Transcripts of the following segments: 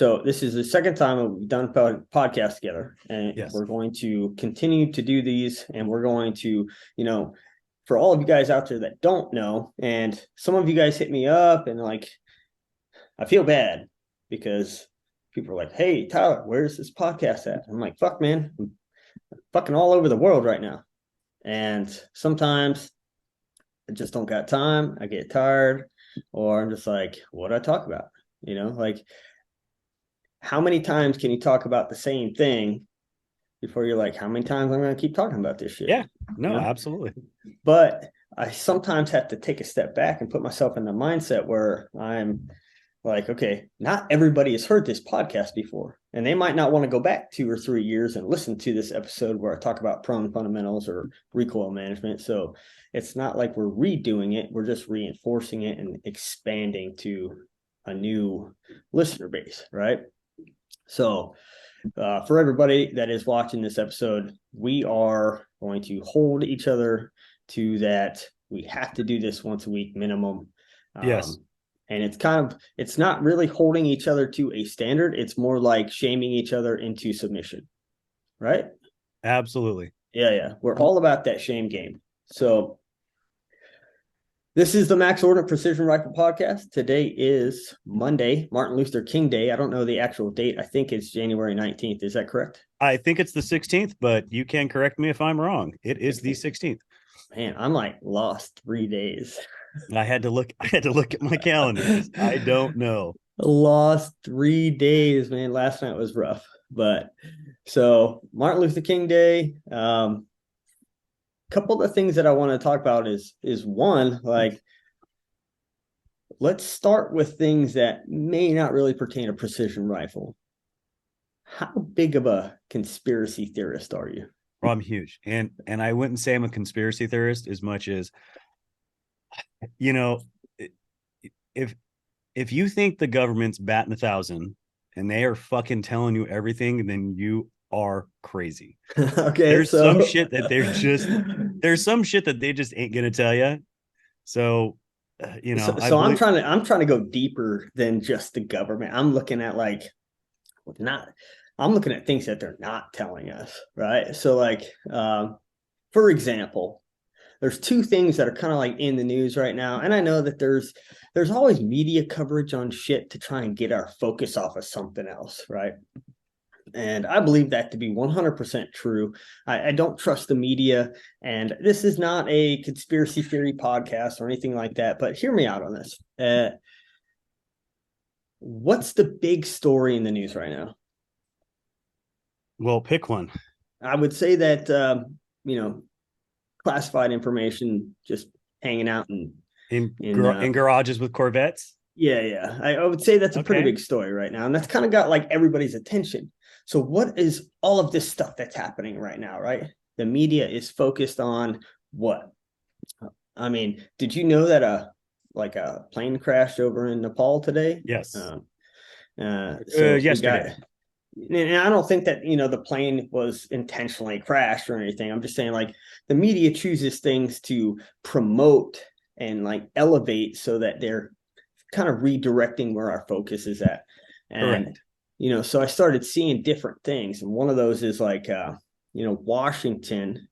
So this is the second time we've done podcast together, and Yes. we're going to continue to do these, and we're going to, for all of you guys out there that don't know, and some of you guys hit me up and like, I feel bad because people are like, "Hey, Tyler, where's this podcast at?" I'm like, "Fuck, man, I'm fucking all over the world right now." And sometimes I just don't got time. I get tired, or I'm just like, what do I talk about? Like how many times can you talk about the same thing before you're like, how many times I'm going to keep talking about this shit? Yeah. No, absolutely. But I sometimes have to take a step back and put myself in the mindset where I'm like, okay, not everybody has heard this podcast before, and they might not want to go back 2 or 3 years and listen to this episode where I talk about prone fundamentals or recoil management. So it's not like we're redoing it. We're just reinforcing it and expanding to a new listener base, right? So for everybody that is watching this episode, we are going to hold each other to that. We have to do this once a week minimum. Yes. And it's not really holding each other to a standard. It's more like shaming each other into submission, right? Absolutely. Yeah. We're all about that shame game. So this is the Max Ordinate Precision Rifle Podcast. Today is Monday, Martin Luther King Day. I don't know the actual date. I think it's January 19th. Is that correct? I think it's the 16th, but you can correct me if I'm wrong. It is the 16th. Man, I'm like lost 3 days. I had to look at my calendar because I don't know. Lost 3 days, man. Last night was rough. But so Martin Luther King Day. Couple of the things that I want to talk about is one, like, let's start with things that may not really pertain to precision rifle. How big of a conspiracy theorist are you? Well, I'm huge. And I wouldn't say I'm a conspiracy theorist as much as, you know, if you think the government's batting 1,000 and they are fucking telling you everything, then you are crazy. Okay, There's so some shit that there's some shit that they just ain't gonna tell you. So, I so I'm believe. trying to go deeper than just the government. I'm looking at like not I'm looking at things that they're not telling us, right? So like for example, there's two things that are kind of like in the news right now, and I know that there's always media coverage on shit to try and get our focus off of something else, right? And I believe that to be 100% true. I don't trust the media, and this is not a conspiracy theory podcast or anything like that, but hear me out on this. What's the big story in the news right now? Well, pick one. I would say that, classified information just hanging out In garages with Corvettes. yeah. I would say that's a pretty Okay. big story right now. And that's kind of got like everybody's attention. So what is all of this stuff that's happening right now, right? The media is focused on what? I mean, did you know that a plane crashed over in Nepal today? Yes. So we got, Yesterday. and I don't think that, the plane was intentionally crashed or anything. I'm just saying, like, the media chooses things to promote and like elevate so that they're kind of redirecting where our focus is at. And, Correct. so I started seeing different things. And one of those is like, Washington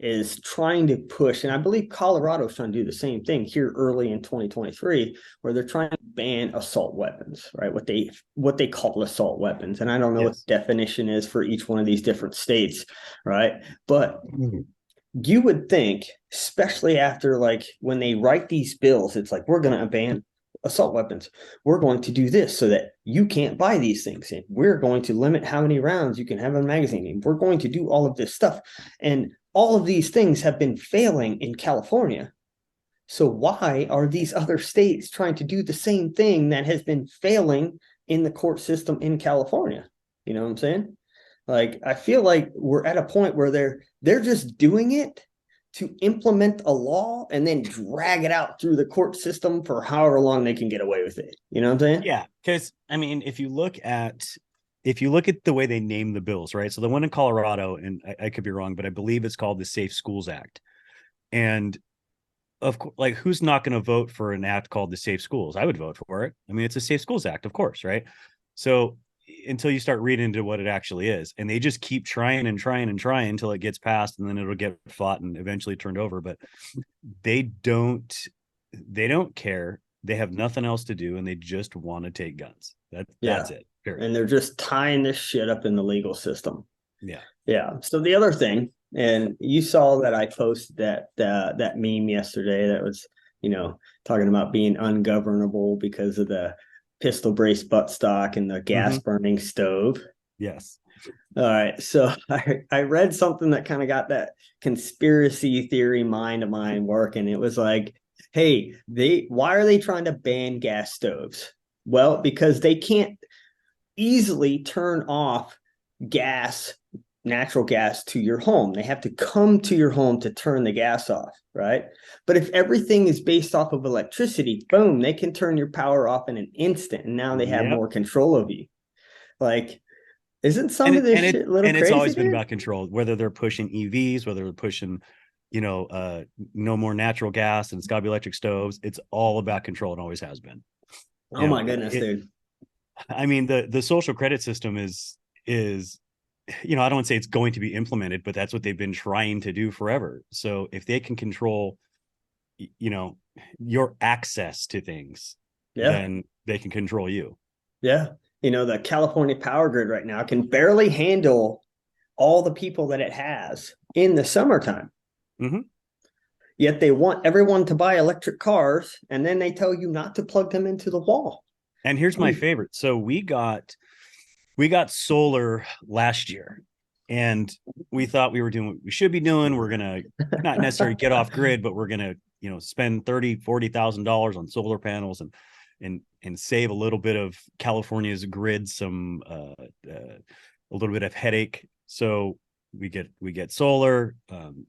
is trying to push, and I believe Colorado is trying to do the same thing here early in 2023, where they're trying to ban assault weapons, right? What they call assault weapons, and I don't know what Yes. the definition is for each one of these different states, right? But Mhm. you would think, especially after like when they write these bills, it's like, we're going to ban assault weapons. We're going to do this so that you can't buy these things. And we're going to limit how many rounds you can have in a magazine. And we're going to do all of this stuff. And all of these things have been failing in California. So why are these other states trying to do the same thing that has been failing in the court system in California? You know what I'm saying? Like, I feel like we're at a point where they're just doing it to implement a law and then drag it out through the court system for however long they can get away with it. You know what I'm saying? Yeah, because I mean, if you look at the way they name the bills, right? So the one in Colorado, and I could be wrong, but I believe it's called the Safe Schools Act. And of course, like, who's not going to vote for an act called the Safe Schools? I would vote for it. I mean, it's a Safe Schools Act, of course, right? So until you start reading into what it actually is, and they just keep trying and trying and trying until it gets passed, and then it'll get fought and eventually turned over. But they don't they don't care. They have nothing else to do, and they just want to take guns. That's Yeah. it. Period. And they're just tying this shit up in the legal system. Yeah. Yeah. So the other thing, and you saw that I posted that meme yesterday that was, talking about being ungovernable because of the pistol brace buttstock and the gas burning stove. Yes. All right. So I read something that kind of got that conspiracy theory mind of mine working. It was like, hey, why are they trying to ban gas stoves? Well, because they can't easily turn off natural gas to your home. They have to come to your home to turn the gas off, right? But if everything is based off of electricity, boom, they can turn your power off in an instant, and now they have more control of you. Like, isn't some of this shit a little crazy? It's always been about control, whether they're pushing EVs, whether they're pushing, no more natural gas, and it's got to be electric stoves. It's all about control. It always has been. Oh my goodness, dude. I mean, the social credit system is, I don't want to say it's going to be implemented, but that's what they've been trying to do forever. So if they can control, your access to things, then they can control you. Yeah. The California power grid right now can barely handle all the people that it has in the summertime. Yet they want everyone to buy electric cars, and then they tell you not to plug them into the wall. And here's my favorite. So we got solar last year, and we thought we were doing what we should be doing. We're going to not necessarily get off grid, but we're going to, spend $30,000-$40,000 on solar panels and save a little bit of California's grid, some a little bit of headache. So we get solar.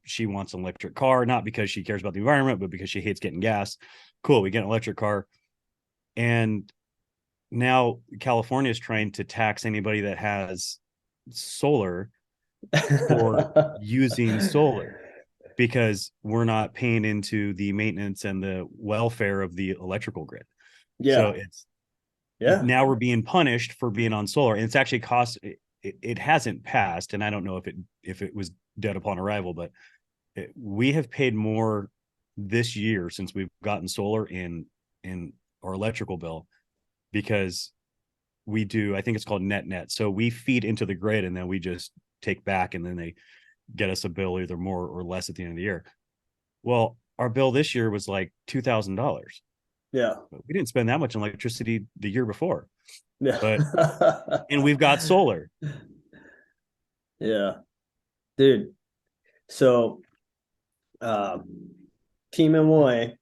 She wants an electric car, not because she cares about the environment, but because she hates getting gas. Cool. We get an electric car. And now California is trying to tax anybody that has solar for using solar, because we're not paying into the maintenance and the welfare of the electrical grid. So now we're being punished for being on solar, and it's actually it hasn't passed, and I don't know if it was dead upon arrival, but we have paid more this year since we've gotten solar in our electrical bill, because we do, I think it's called net. So we feed into the grid, and then we just take back, and then they get us a bill either more or less at the end of the year. Well, our bill this year was like $2,000. Yeah. But we didn't spend that much on electricity the year before. Yeah. But and we've got solar. Yeah. Dude. So Team Moy,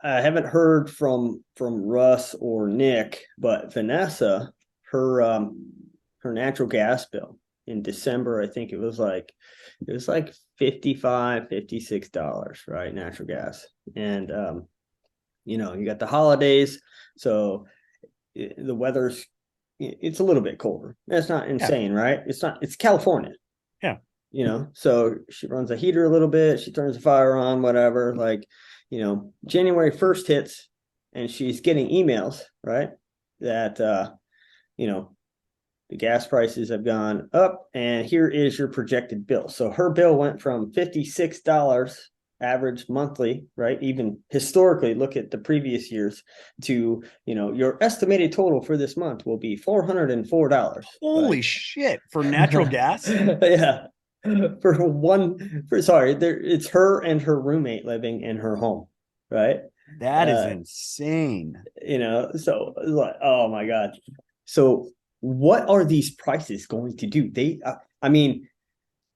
I haven't heard from Russ or Nick, but Vanessa, her natural gas bill in December, I think it was like $55, $56, right? Natural gas. And you got the holidays, so the weather's, it's a little bit colder. That's not insane, right? It's California. Yeah. So she runs the heater a little bit, she turns the fire on, whatever. Like, January 1st hits, and she's getting emails, right? That the gas prices have gone up, and here is your projected bill. So her bill went from $56 average monthly, right? Even historically, look at the previous years, to, your estimated total for this month will be $404. Holy shit, for natural gas? Yeah. It's her and her roommate living in her home, right? That is insane. So like, oh my God. So what are these prices going to do? I mean,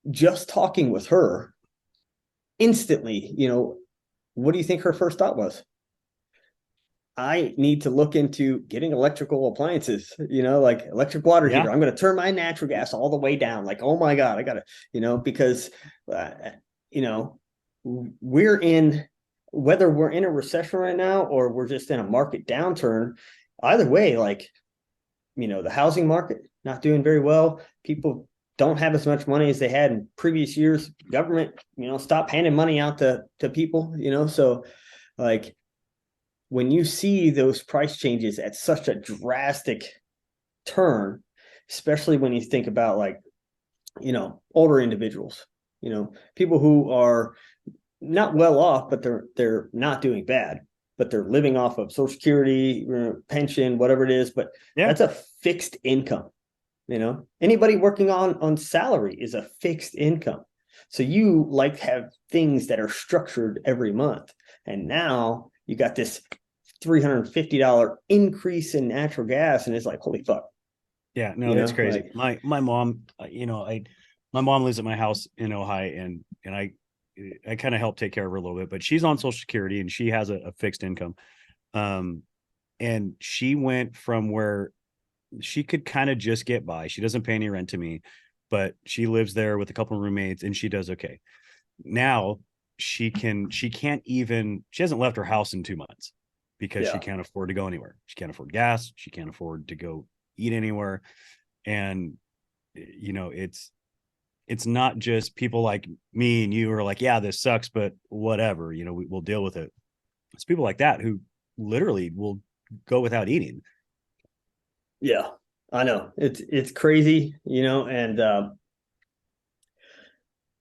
just talking with her instantly, what do you think her first thought was? I need to look into getting electrical appliances, like electric water heater. I'm going to turn my natural gas all the way down. Like, oh my God, I got to, because, whether we're in a recession right now or we're just in a market downturn, either way, like, the housing market not doing very well. People don't have as much money as they had in previous years. Government, stopped handing money out to people, so like, when you see those price changes at such a drastic turn, especially when you think about like, older individuals, people who are not well off, but they're not doing bad, but they're living off of Social Security, pension, whatever it is. But Yeah. that's a fixed income. Anybody working on salary is a fixed income. So you like have things that are structured every month. And now you got this $350 increase in natural gas, and it's like, holy fuck. Yeah, no, that's crazy. Like, my mom, my mom lives at my house in Ohio, and I kind of help take care of her a little bit, but she's on Social Security and she has a fixed income. And she went from where she could kind of just get by. She doesn't pay any rent to me, but she lives there with a couple of roommates and she does okay. Now she hasn't left her house in 2 months because she can't afford to go anywhere. She can't afford gas. She can't afford to go eat anywhere. And, it's not just people like me and you are like, yeah, this sucks, but whatever, we'll deal with it. It's people like that who literally will go without eating. Yeah, I know it's crazy, and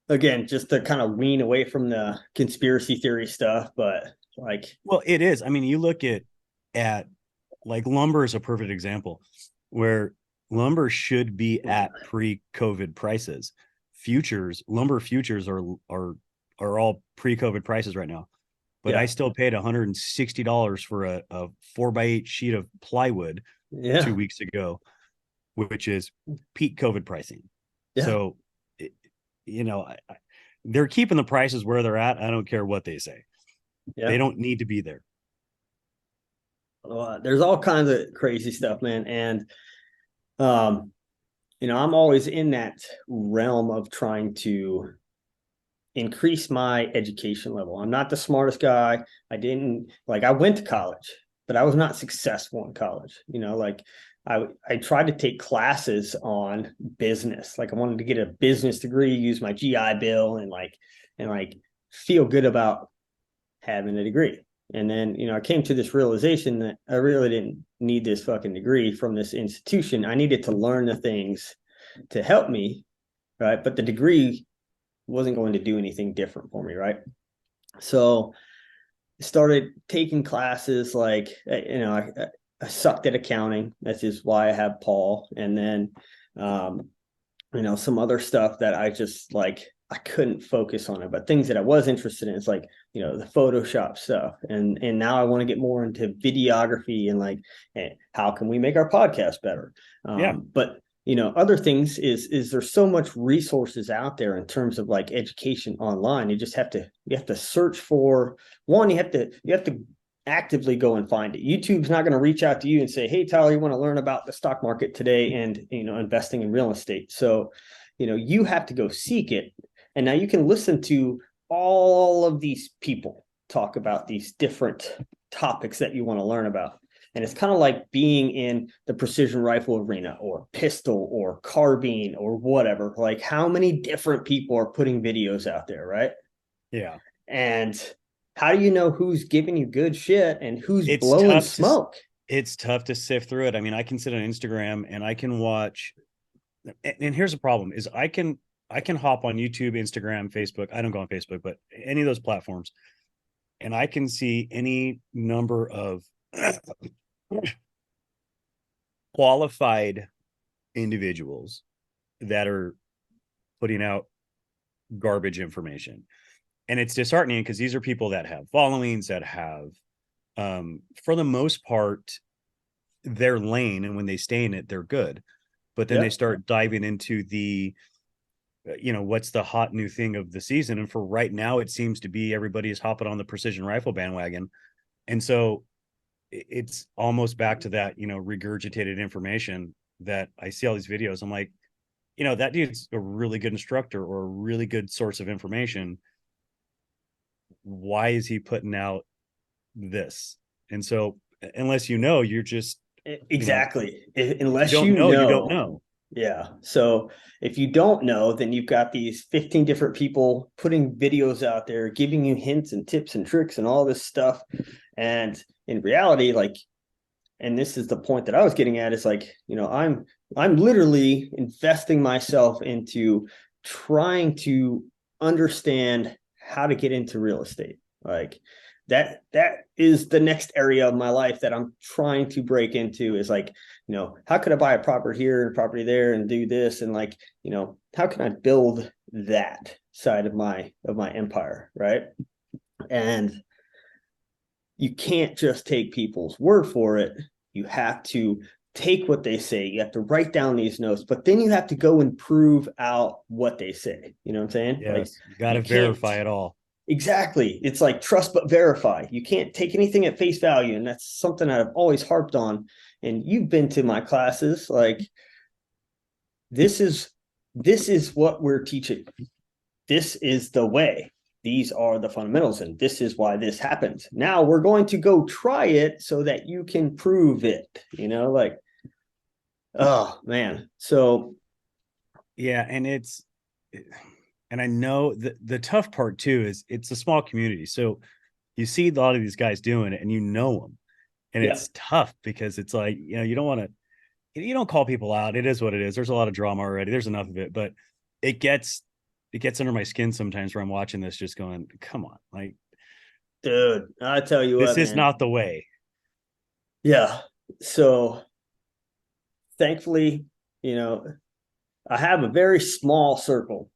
again, just to kind of wean away from the conspiracy theory stuff, but like, well, it is. I mean, you look at like lumber is a perfect example where lumber should be at pre-COVID prices. Lumber futures are all pre-COVID prices right now. But I still paid $160 for a 4x8 sheet of plywood 2 weeks ago, which is peak COVID pricing. Yeah. So, they're keeping the prices where they're at. I don't care what they say. Yeah. They don't need to be there. There's all kinds of crazy stuff, man. And, I'm always in that realm of trying to increase my education level. I'm not the smartest guy. I went to college, but I was not successful in college. I tried to take classes on business. Like I wanted to get a business degree, use my GI Bill and feel good about having a degree. And then, I came to this realization that I really didn't need this fucking degree from this institution. I needed to learn the things to help me, right? But the degree wasn't going to do anything different for me, right? So I started taking classes I sucked at accounting. That's just why I have Paul. And then, some other stuff that I just I couldn't focus on it, but things that I was interested in, it's the Photoshop stuff. And now I want to get more into videography and how can we make our podcast better? But other things is there's so much resources out there in terms of education online. You have to search for one. You have to actively go and find it. YouTube's not going to reach out to you and say, hey, Tyler, you want to learn about the stock market today and, investing in real estate. So, you have to go seek it. And now you can listen to all of these people talk about these different topics that you want to learn about. And it's kind of like being in the precision rifle arena or pistol or carbine or whatever. Like how many different people are putting videos out there, right? Yeah. And how do you know who's giving you good shit and who's blowing smoke? It's tough to sift through it. I mean, I can sit on Instagram and I can watch. And here's the problem is I can hop on YouTube, Instagram, Facebook. I don't go on Facebook, but any of those platforms. And I can see any number of qualified individuals that are putting out garbage information. And it's disheartening because these are people that have followings that have, for the most part, their lane. And when they stay in it, they're good. But then they start diving into the, what's the hot new thing of the season. And for right now, it seems to be everybody is hopping on the precision rifle bandwagon. And so it's almost back to that, regurgitated information that I see all these videos. I'm like, that dude's a really good instructor or a really good source of information. Why is he putting out this? And so unless you're just exactly unless you don't know. Yeah. So if you don't know, then you've got these 15 different people putting videos out there, giving you hints and tips and tricks and all this stuff. And in reality, like, and this is the point that I was getting at, is like, I'm literally investing myself into trying to understand how to get into real estate. Like that is the next area of my life that I'm trying to break into, is like, how could I buy a property here and property there and do this? And like, how can I build that side of my empire? Right. And you can't just take people's word for it. You have to take what they say. You have to write down these notes, but then you have to go and prove out what they say. You know what I'm saying? Yes, Like, you got to verify it all. Exactly. It's like trust but verify. You can't take anything at face value. And that's something I've always harped on. And you've been to my classes. Like, this is what we're teaching. This is the way. These are the fundamentals, and this is why this happens. Now we're going to go try it so that you can prove it, like, oh man. So yeah, and I know the tough part too is it's a small community. So you see a lot of these guys doing it and you know them. And it's tough because it's like, you don't want to, you don't call people out. It is what it is. There's a lot of drama already. There's enough of it, but it gets under my skin sometimes where I'm watching this just going, come on, like, dude, I tell you this what, is man. not the way. Yeah. So thankfully, I have a very small circle,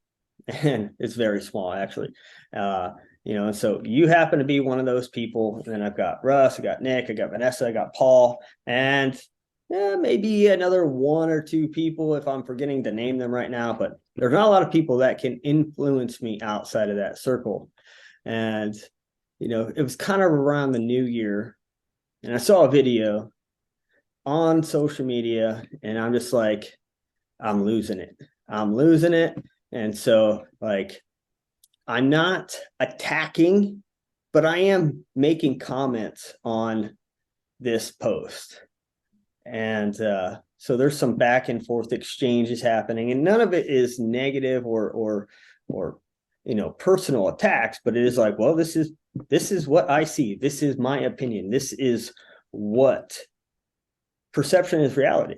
and it's very small actually. And so you happen to be one of those people. And then I've got Russ, I got Nick, I got Vanessa, I got Paul, and maybe another one or two people if I'm forgetting to name them right now, but there's not a lot of people that can influence me outside of that circle. And, it was kind of around the new year, and I saw a video on social media, and I'm just like, I'm losing it. I'm losing it. And so, like, I'm not attacking, but I am making comments on this post. And so there's some back and forth exchanges happening, and none of it is negative or personal attacks, but it is like, well, this is what I see. This is my opinion. This is what perception is reality,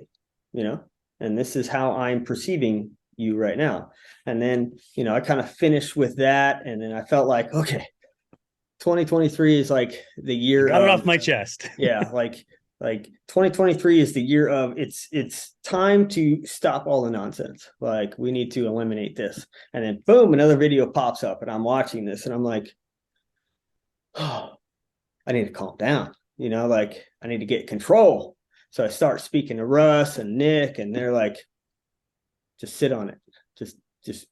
and this is how I'm perceiving you right now. And then, I kind of finished with that. And then I felt like, okay, 2023 is like the year. I got it off my chest. Yeah. Like 2023 is the year of it's time to stop all the nonsense. Like, we need to eliminate this. And then boom, another video pops up, and I'm watching this and I'm like, oh, I need to calm down, like, I need to get control. So I start speaking to Russ and Nick, and they're like, just sit on it. Just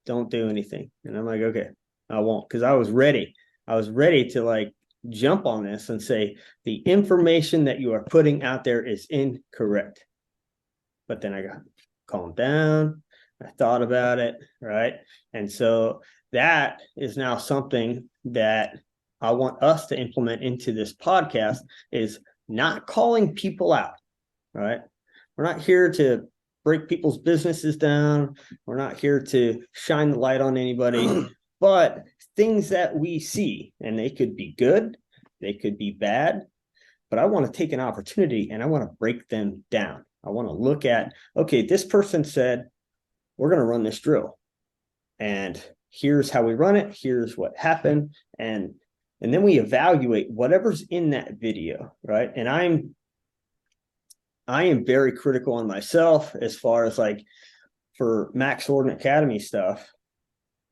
don't do anything. And I'm like, okay, I won't, because I was ready. I was ready to like jump on this and say, the information that you are putting out there is incorrect. But then I got calmed down. I thought about it, right? And so that is now something that I want us to implement into this podcast, is not calling people out, right? We're not here to break people's businesses down. We're not here to shine the light on anybody, but things that we see, and they could be good, they could be bad, but I want to take an opportunity and I want to break them down. I want to look at, okay, this person said, we're going to run this drill, and here's how we run it. Here's what happened. And then we evaluate whatever's in that video, right? And I am very critical on myself as far as like for Max Ordinate Academy stuff.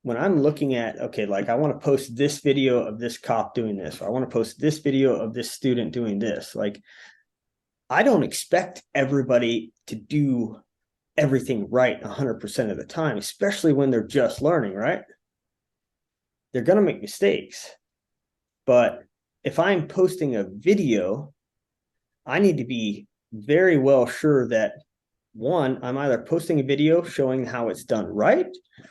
When I'm looking at, okay, like I want to post this video of this cop doing this, or I want to post this video of this student doing this. Like, I don't expect everybody to do everything right 100% of the time, especially when they're just learning, right? They're going to make mistakes. But if I'm posting a video, I need to be very well sure that, one, I'm either posting a video showing how it's done right,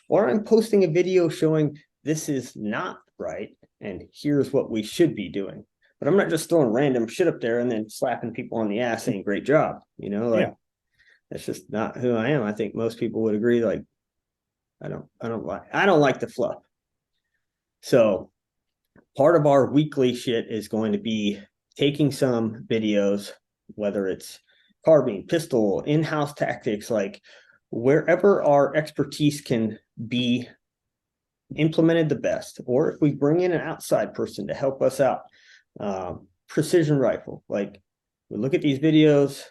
or I'm posting a video showing this is not right, and here's what we should be doing. But I'm not just throwing random shit up there and then slapping people on the ass saying great job. That's just not who I am. I think most people would agree. Like, I don't like the fluff. So part of our weekly shit is going to be taking some videos, whether it's carbine, pistol, in-house tactics, like wherever our expertise can be implemented the best, or if we bring in an outside person to help us out. Precision rifle, like we look at these videos,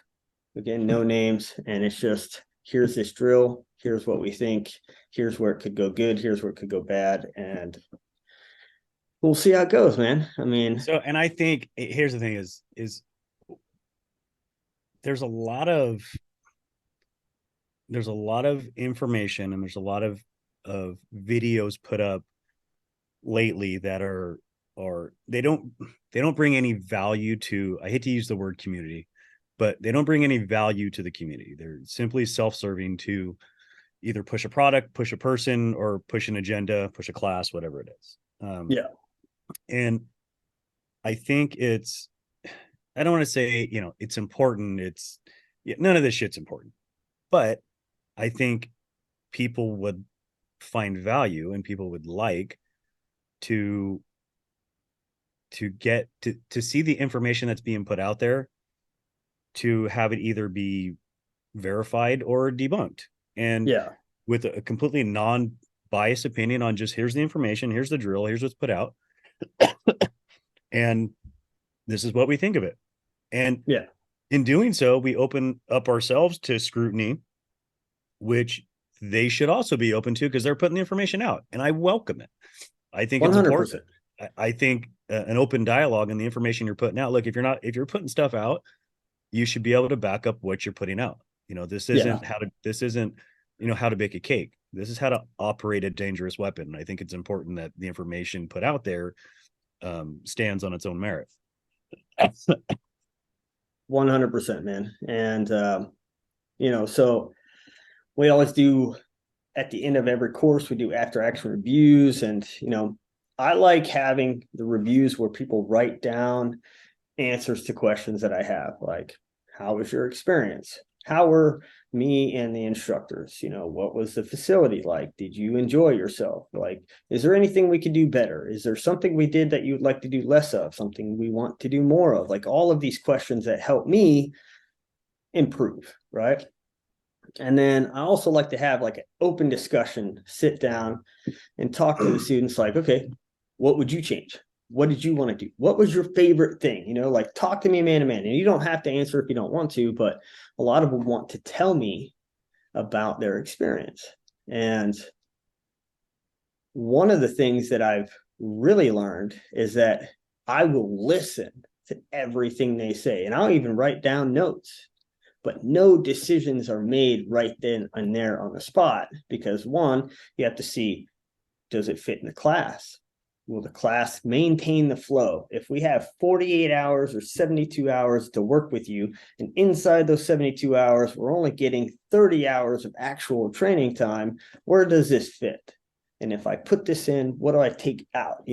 again, no names, and it's just, here's this drill, here's what we think, here's where it could go good, here's where it could go bad, and we'll see how it goes, man. I mean, So, and I think here's the thing is there's a lot of information, and there's a lot of videos put up lately that are they don't bring any value to, I hate to use the word community, but they don't bring any value to the community. They're simply self-serving to either push a product, push a person, or push an agenda, push a class, whatever it is. yeah, And I think I don't want to say, it's important. None of this shit's important, but I think people would find value, and people would like to get to see the information that's being put out there, to have it either be verified or debunked, and yeah, with a completely non-biased opinion on just, here's the information, here's the drill, here's what's put out, and this is what we think of it. And yeah, in doing so, we open up ourselves to scrutiny, which they should also be open to, because they're putting the information out, and I welcome it. I think it's 100%. important. I think an open dialogue and the information you're putting out. Look, if you're putting stuff out, you should be able to back up what you're putting out. This isn't how to bake a cake. This is how to operate a dangerous weapon. And I think it's important that the information put out there stands on its own merit. 100%, man. And so we always do, at the end of every course, we do after action reviews. And I like having the reviews where people write down answers to questions that I have, like, how was your experience? How were me and the instructors? What was the facility like? Did you enjoy yourself? Like, is there anything we could do better? Is there something we did that you'd like to do less of? Something we want to do more of? Like, all of these questions that help me improve, right? And then I also like to have like an open discussion, sit down and talk to the students, like, okay, what would you change? What did you want to do? What was your favorite thing? Like, talk to me man to man. And you don't have to answer if you don't want to, but a lot of them want to tell me about their experience. And one of the things that I've really learned is that I will listen to everything they say, and I'll even write down notes, but no decisions are made right then and there on the spot, because one, you have to see, does it fit in the class? Will the class maintain the flow? If we have 48 hours or 72 hours to work with you, and inside those 72 hours, we're only getting 30 hours of actual training time, where does this fit? And if I put this in, what do I take out?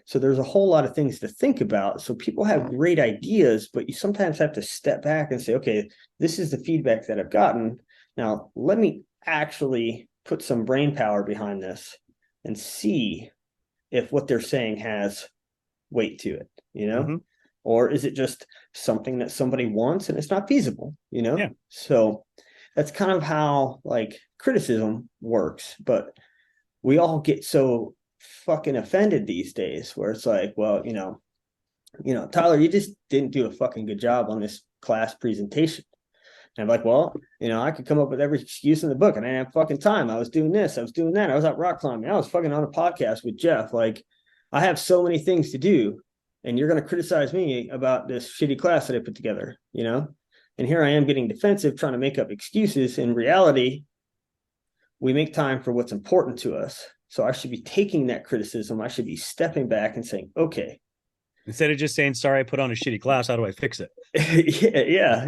So there's a whole lot of things to think about. So people have great ideas, but you sometimes have to step back and say, okay, this is the feedback that I've gotten. Now, let me actually put some brain power behind this and see if what they're saying has weight to it, Mm-hmm. or is it just something that somebody wants and it's not feasible, Yeah. So that's kind of how like criticism works. But we all get so fucking offended these days, where it's like, well, Tyler, you just didn't do a fucking good job on this class presentation. And I'm like, well, I could come up with every excuse in the book, and I didn't have fucking time. I was doing this, I was doing that, I was out rock climbing, I was fucking on a podcast with Jeph. Like, I have so many things to do, and you're going to criticize me about this shitty class that I put together, And here I am getting defensive, trying to make up excuses. In reality, we make time for what's important to us. So I should be taking that criticism. I should be stepping back and saying, okay. Instead of just saying, sorry, I put on a shitty class, how do I fix it? yeah,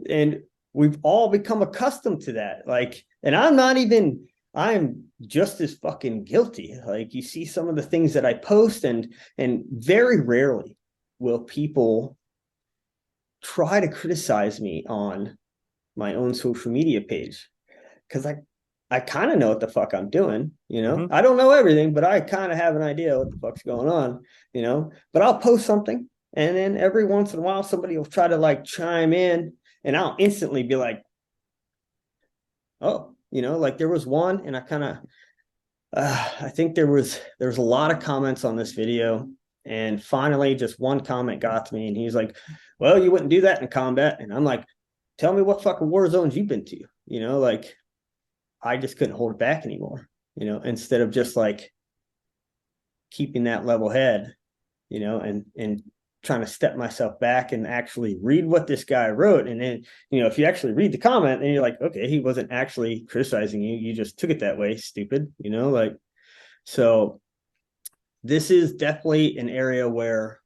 and we've all become accustomed to that. Like, and I'm just as fucking guilty. Like, you see some of the things that I post, and very rarely will people try to criticize me on my own social media page, because I kind of know what the fuck I'm doing, you know. Mm-hmm. I don't know everything, but I kind of have an idea what the fuck's going on, you know. But I'll post something, and then every once in a while, somebody will try to like chime in, and I'll instantly be like, "Oh, you know," like there was one, and I kind of, I think there was a lot of comments on this video, and finally, just one comment got to me, and he's like, "Well, you wouldn't do that in combat," and I'm like, "Tell me what fucking war zones you've been to," you know, like. I just couldn't hold it back anymore, you know, instead of just like keeping that level head, you know, and trying to step myself back and actually read what this guy wrote. And then, you know, if you actually read the comment, then you're like, okay, he wasn't actually criticizing you. You just took it that way, stupid, you know, like, so this is definitely an area where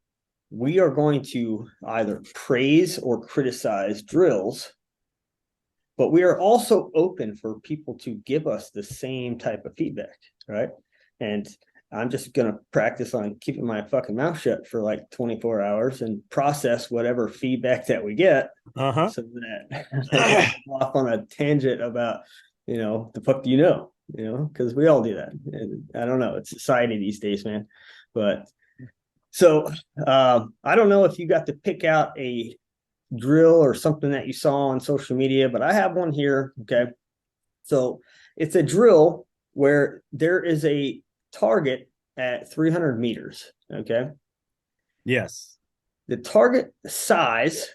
we are going to either praise or criticize drills, but we are also open for people to give us the same type of feedback, right? And I'm just going to practice on keeping my fucking mouth shut for like 24 hours and process whatever feedback that we get, Uh-huh. so that I don't go off on a tangent about, you know, the fuck do you know, because we all do that. And I don't know, it's society these days, man. But so I don't know if you got to pick out a drill or something that you saw on social media, but I have one here. Okay. So it's a drill where there is a target at 300 meters. Okay. Yes. The target size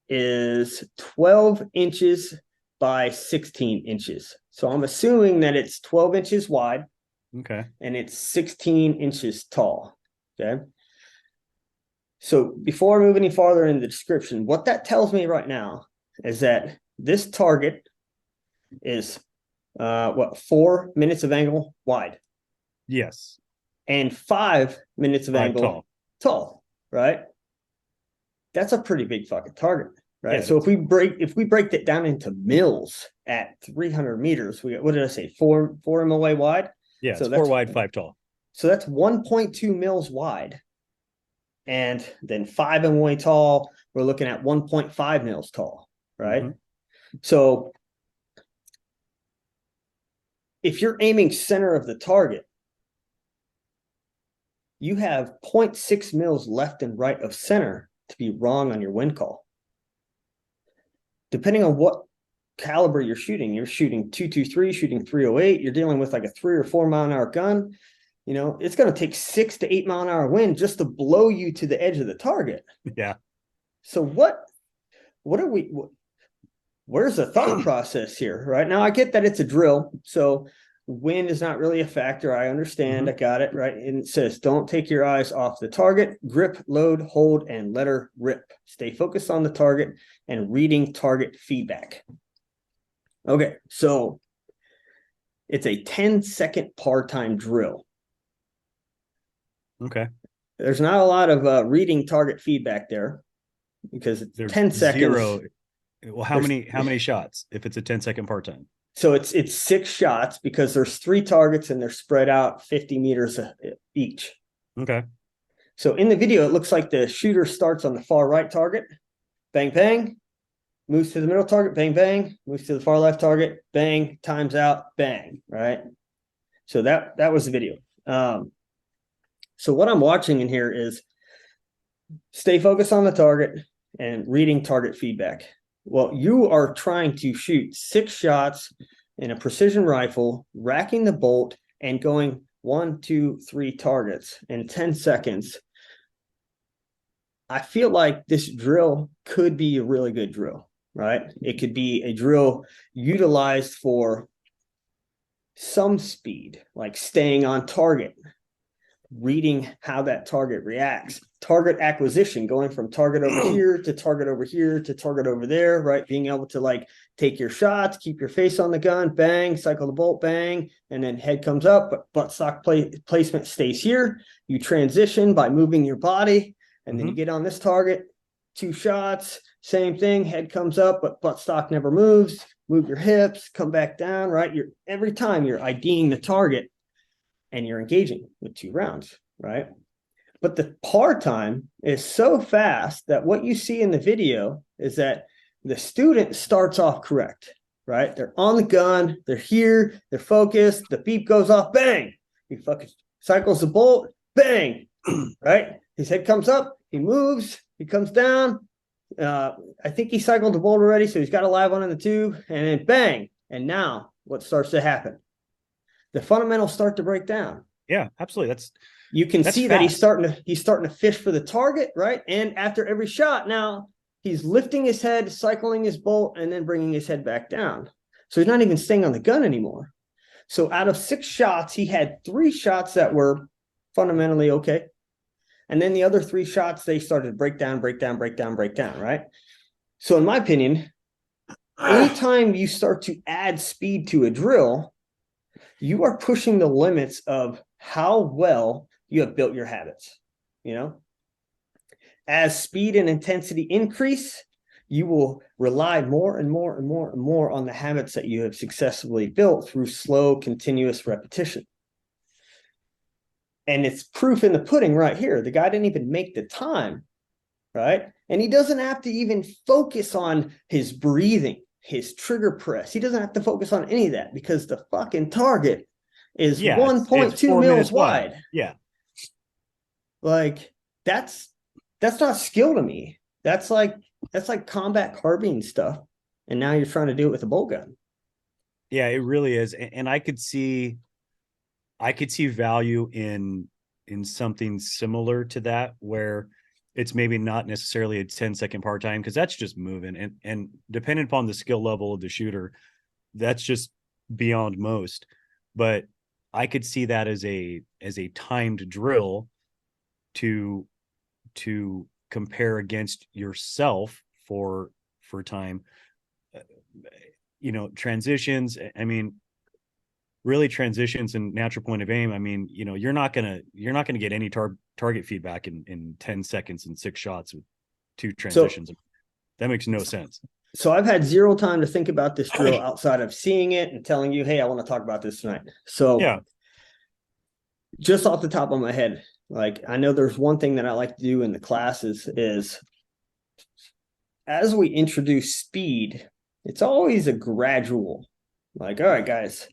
is 12 inches by 16 inches. So I'm assuming that it's 12 inches wide Okay. and it's 16 inches tall. Okay. So before I move any farther in the description, what that tells me right now is that this target is 4 minutes of angle wide Yes. and 5 minutes of 5 tall. angle tall, right? That's a pretty big fucking target, right? Yeah, So if we break that down into mils at 300 meters, we got, what did I say, four MOA wide? yeah, So it's 4 that's wide, 5 tall. so that's 1.2 mils wide. And then 5 MOA tall, we're looking at 1.5 mils tall, right? Mm-hmm. So if you're aiming center of the target, you have 0.6 mils left and right of center to be wrong on your wind call. Depending on what caliber you're shooting 223, shooting 308, you're dealing with like a 3 or 4 mile an hour gun. You know, it's going to take 6 to 8 mile an hour wind just to blow you to the edge of the target. Yeah. So what are we, where's the thought process here? Right now, I get that it's a drill. So wind is not really a factor. I understand. Mm-hmm. I got it. Right. And it says, don't take your eyes off the target, grip, load, hold, and let her rip. Stay focused on the target and reading target feedback. Okay. So it's a 10-second par time drill. Okay. There's not a lot of reading target feedback there because it's There's 10 seconds. zero. Well, how many shots if it's a 10-second part time? So it's 6 shots because there's 3 targets and they're spread out 50 meters each. Okay. So in the video, it looks like the shooter starts on the far right target, bang, bang, moves to the middle target, bang, bang, moves to the far left target, bang, times out, bang, right? So that was the video. So what I'm watching in here is stay focused on the target and reading target feedback. Well, you are trying to shoot 6 shots in a precision rifle, racking the bolt and going 1, 2, 3 targets in 10 seconds. I feel like this drill could be a really good drill, right? It could be a drill utilized for some speed, like staying on target, reading how that target reacts, target acquisition, going from target over here to target over here to target over there, right? Being able to like take your shots, keep your face on the gun, bang, cycle the bolt, bang, and then head comes up, but buttstock placement stays here. You transition by moving your body, and then you get on this target, 2 shots, same thing, head comes up, but buttstock never moves. Move your hips, come back down, right? Every time you're IDing the target and you're engaging with 2 rounds, right? But the par time is so fast that what you see in the video is that the student starts off correct. right? They're on the gun, they're here, they're focused, the beep goes off, bang! He fucking cycles the bolt, bang! Right? His head comes up, he moves, he comes down. I think he cycled the bolt already, so he's got a live one in the tube, and then bang! And now what starts to happen? The fundamentals start to break down. Yeah, absolutely. You can see that fast. he's starting to fish for the target, right? And after every shot, now he's lifting his head, cycling his bolt, and then bringing his head back down. So he's not even staying on the gun anymore. So out of 6 shots, he had 3 shots that were fundamentally okay. And then the other 3 shots, they started to break down, right? So in my opinion, anytime you start to add speed to a drill, you are pushing the limits of how well you have built your habits. As speed and intensity increase, you will rely more and more on the habits that you have successfully built through slow, continuous repetition. And it's proof in the pudding right here. The guy didn't even make the time, right? And he doesn't have to even focus on his breathing, his trigger press. He doesn't have to focus on any of that because the fucking target is 1.2 mils wide. Yeah. Like that's not skill to me. That's like combat carbine stuff. And now you're trying to do it with a bolt gun. Yeah, it really is. And I could see value in something similar to that, where it's maybe not necessarily a 10-second part time, because that's just moving. And depending upon the skill level of the shooter, that's just beyond most. But I could see that as a timed drill to compare against yourself for time. Transitions. I mean, really transitions and natural point of aim. I mean, you're not gonna get any target feedback in 10 seconds and 6 shots with 2 transitions. So, that makes no sense. So I've had 0 time to think about this drill outside of seeing it and telling you, hey, I want to talk about this tonight. So yeah, just off the top of my head, like I know there's one thing that I like to do in the classes is as we introduce speed, it's always a gradual, like, all right, guys,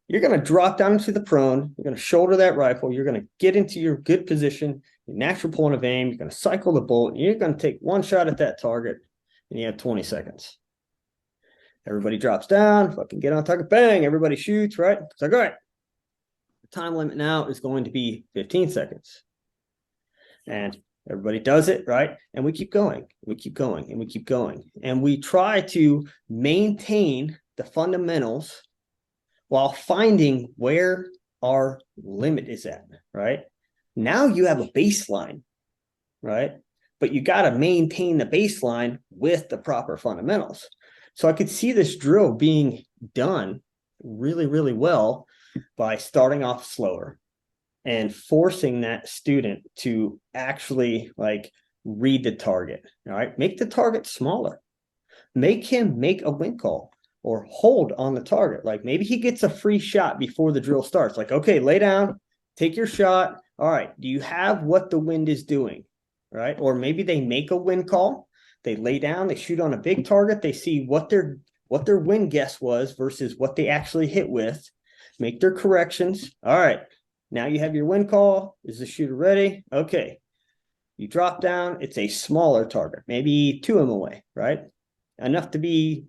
you're going to drop down into the prone. You're going to shoulder that rifle. You're going to get into your good position, your natural point of aim. You're going to cycle the bolt. And you're going to take 1 shot at that target, and you have 20 seconds. Everybody drops down, fucking get on target, bang, everybody shoots, right? It's like, all right, the time limit now is going to be 15 seconds. And everybody does it, right? And we keep going, we keep going, and we keep going. And we try to maintain the fundamentals while finding where our limit is at, right? Now you have a baseline, right? But you got to maintain the baseline with the proper fundamentals. So I could see this drill being done really, really well by starting off slower and forcing that student to actually like read the target, all right? Make the target smaller. Make him make a win call or hold on the target. Like maybe he gets a free shot before the drill starts. Like, okay, lay down, take your shot. All right, do you have what the wind is doing, right? Or maybe they make a wind call. They lay down, they shoot on a big target. They see what their wind guess was versus what they actually hit with. Make their corrections. All right, now you have your wind call. Is the shooter ready? Okay. You drop down. It's a smaller target, maybe 2 m away, right? Enough to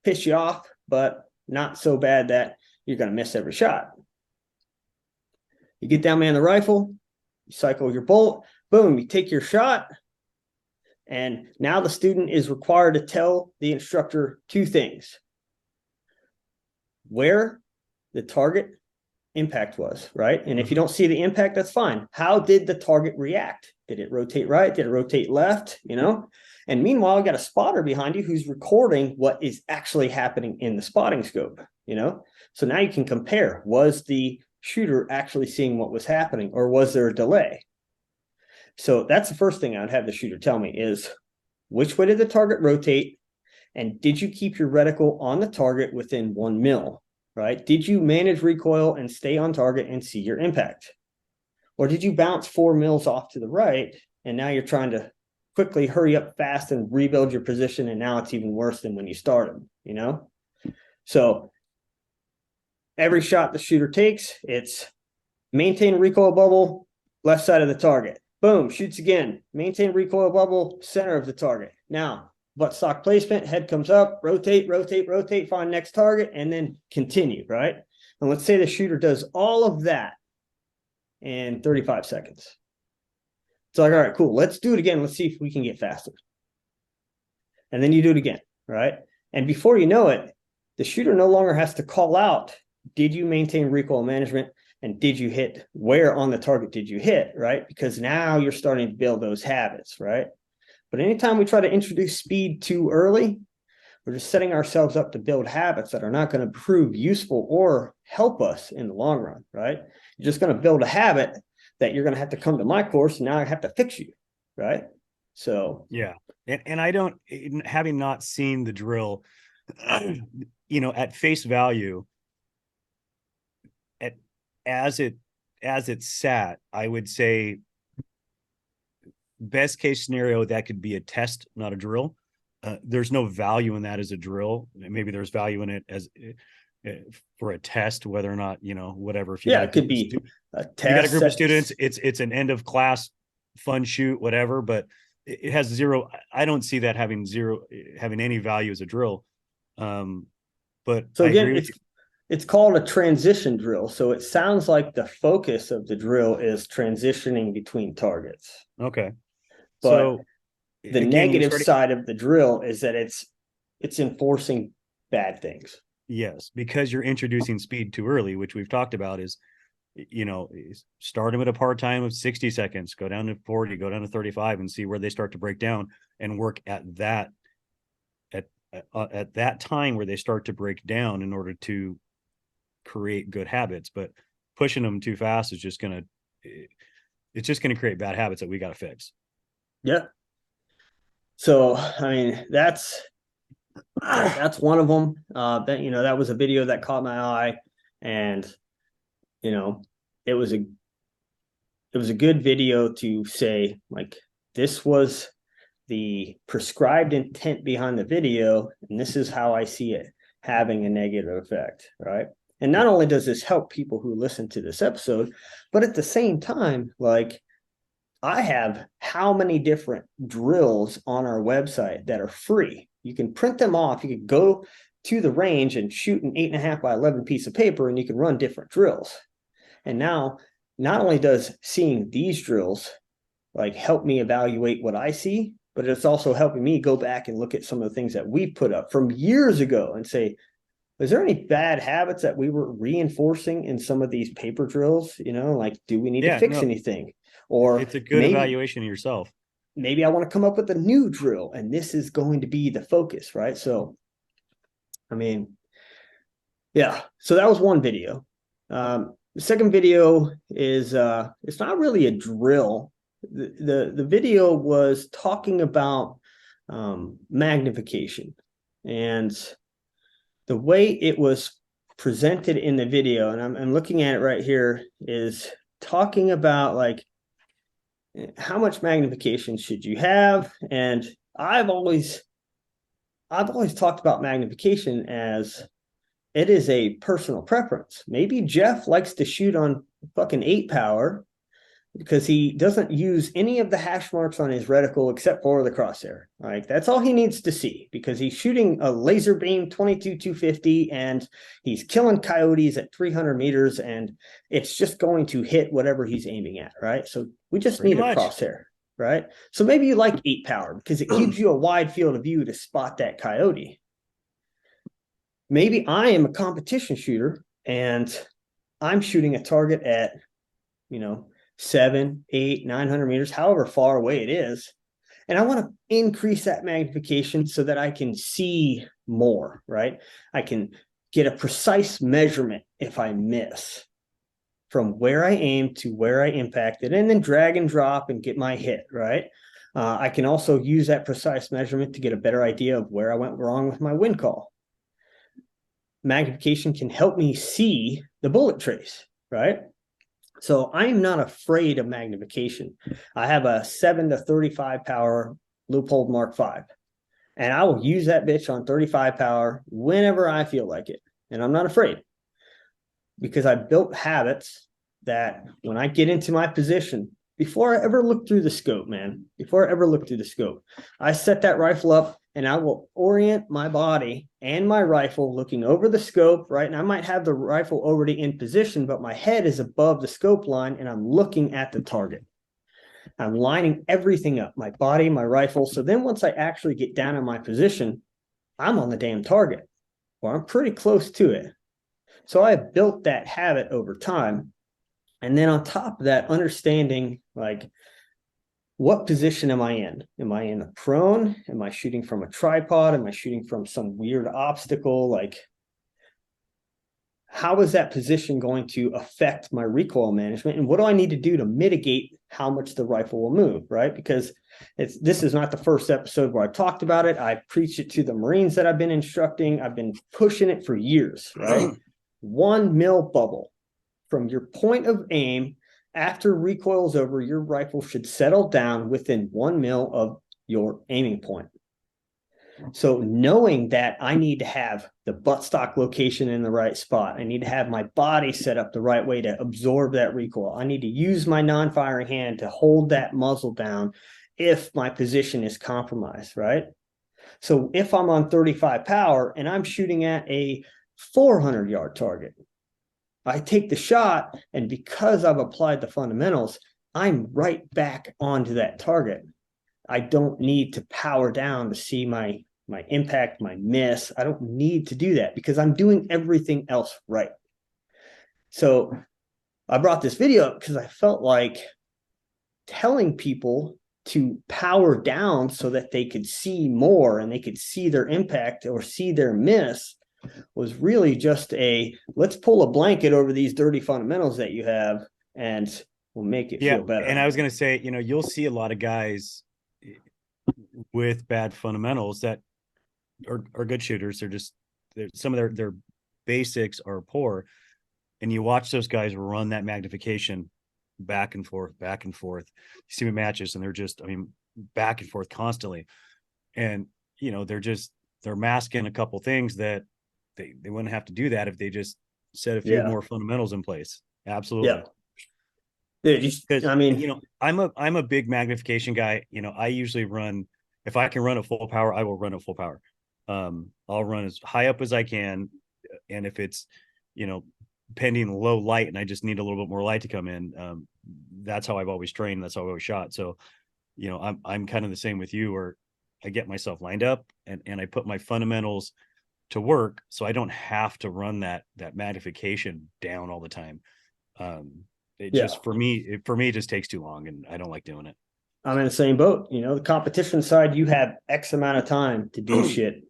piss you off, but not so bad that you're going to miss every shot. You get down, man, the rifle. You cycle your bolt. Boom, you take your shot. And now the student is required to tell the instructor 2 things. Where the target impact was, right? And if you don't see the impact, that's fine. How did the target react? Did it rotate right? Did it rotate left? And meanwhile, you got a spotter behind you who's recording what is actually happening in the spotting scope, So now you can compare. Was the shooter actually seeing what was happening, or was there a delay? So that's the first thing I would have the shooter tell me is, which way did the target rotate? And did you keep your reticle on the target within 1 mil, right? Did you manage recoil and stay on target and see your impact? Or did you bounce 4 mils off to the right, and now you're trying to quickly hurry up fast and rebuild your position, and now it's even worse than when you started, So every shot the shooter takes, it's maintain recoil bubble, left side of the target. Boom, shoots again. Maintain recoil bubble, center of the target. Now, buttstock placement, head comes up, rotate, rotate, rotate, find next target, and then continue, right? And let's say the shooter does all of that in 35 seconds. It's like, all right, cool. Let's do it again. Let's see if we can get faster. And then you do it again, right? And before you know it, the shooter no longer has to call out, did you maintain recoil management? And did you hit, where on the target did you hit, right? Because now you're starting to build those habits, right? But anytime we try to introduce speed too early, we're just setting ourselves up to build habits that are not going to prove useful or help us in the long run, right? You're just going to build a habit that you're going to have to come to my course, and now I have to fix you, right? So yeah. And I don't, having not seen the drill, at face value, as it sat, I would say best case scenario, that could be a test, not a drill. There's no value in that as a drill. Maybe there's value in it as for a test, whether or not, whatever. If you yeah, it could be a test. You got a group of students, it's an end of class fun shoot, whatever, but it has zero. I don't see that having any value as a drill. But so again, it's called a transition drill. So it sounds like the focus of the drill is transitioning between targets. Okay. But so the negative side of the drill is that it's enforcing bad things. Yes, because you're introducing speed too early, which we've talked about is, start them at a part time of 60 seconds, go down to 40, go down to 35 and see where they start to break down, and work at that time where they start to break down in order to create good habits. But pushing them too fast is just going to create bad habits that we got to fix. Yeah. So, I mean, that's one of them. That was a video that caught my eye, and it was a good video to say, like, this was the prescribed intent behind the video, and this is how I see it having a negative effect, right? And not only does this help people who listen to this episode, but at the same time, like, I have how many different drills on our website that are free. You can print them off. You can go to the range and shoot an 8.5 by 11 piece of paper, and you can run different drills. And now, not only does seeing these drills like help me evaluate what I see, but it's also helping me go back and look at some of the things that we put up from years ago and say, is there any bad habits that we were reinforcing in some of these paper drills? Like, do we need to fix anything? Or it's a good evaluation of yourself. Maybe I want to come up with a new drill, and this is going to be the focus, right? So, I mean, yeah. So that was one video. The second video is it's not really a drill. The video was talking about magnification, and the way it was presented in the video, and I'm looking at it right here, is talking about like how much magnification should you have. And I've always talked about magnification as it is a personal preference. Maybe Jeph likes to shoot on fucking 8 power because he doesn't use any of the hash marks on his reticle except for the crosshair. Like, that's all he needs to see, because he's shooting a laser beam 22-250 and he's killing coyotes at 300 meters, and it's just going to hit whatever he's aiming at, right? So we just need a crosshair, right? So maybe you like 8 power because it gives you a wide field of view to spot that coyote. Maybe I am a competition shooter and I'm shooting a target at, 7, 8, 900 meters, however far away it is. And I want to increase that magnification so that I can see more, right? I can get a precise measurement if I miss from where I aim to where I impacted, and then drag and drop and get my hit, right? I can also use that precise measurement to get a better idea of where I went wrong with my wind call. Magnification can help me see the bullet trace, right? So I'm not afraid of magnification. I have a 7 to 35 power Leupold Mark V. And I will use that bitch on 35 power whenever I feel like it. And I'm not afraid because I built habits that when I get into my position, before I ever look through the scope, man, before I ever look through the scope, I set that rifle up and I will orient my body and my rifle looking over the scope, right? And I might have the rifle already in position, but my head is above the scope line and I'm looking at the target. I'm lining everything up, my body, my rifle. So then once I actually get down in my position, I'm on the damn target, or I'm pretty close to it. So I built that habit over time. And then on top of that, understanding like what position am I in? Am I in a prone? Am I shooting from a tripod? Am I shooting from some weird obstacle? Like, how is that position going to affect my recoil management? And what do I need to do to mitigate how much the rifle will move, right? Because this is not the first episode where I talked about it. I preach it to the Marines that I've been instructing. I've been pushing it for years, right? 1 mil bubble. From your point of aim, after recoil is over, your rifle should settle down within 1 mil of your aiming point. So knowing that I need to have the buttstock location in the right spot, I need to have my body set up the right way to absorb that recoil. I need to use my non-firing hand to hold that muzzle down if my position is compromised, right? So if I'm on 35 power and I'm shooting at a 400-yard target, I take the shot, and because I've applied the fundamentals, I'm right back onto that target. I don't need to power down to see my impact, my miss. I don't need to do that because I'm doing everything else right. So I brought this video up because I felt like telling people to power down so that they could see more and they could see their impact or see their miss was really just a let's pull a blanket over these dirty fundamentals that you have and we'll make it feel better. And I was going to say, you'll see a lot of guys with bad fundamentals that are good shooters. Some of their basics are poor, and you watch those guys run that magnification back and forth. You see matches, and they're just, back and forth constantly, and they're masking a couple things that they wouldn't have to do that if they just set a few more fundamentals in place. Absolutely. Dude, I'm a big magnification guy. I usually run, if I can run at full power, I will run at full power. I'll run as high up as I can. And if it's, pending low light and I just need a little bit more light to come in, that's how I've always trained. That's how I've always shot. So, I'm kind of the same with you, where I get myself lined up and I put my fundamentals to work so I don't have to run that magnification down all the time. Just for me, it just takes too long and I don't like doing it. I'm in the same boat. The competition side, you have X amount of time to do shit.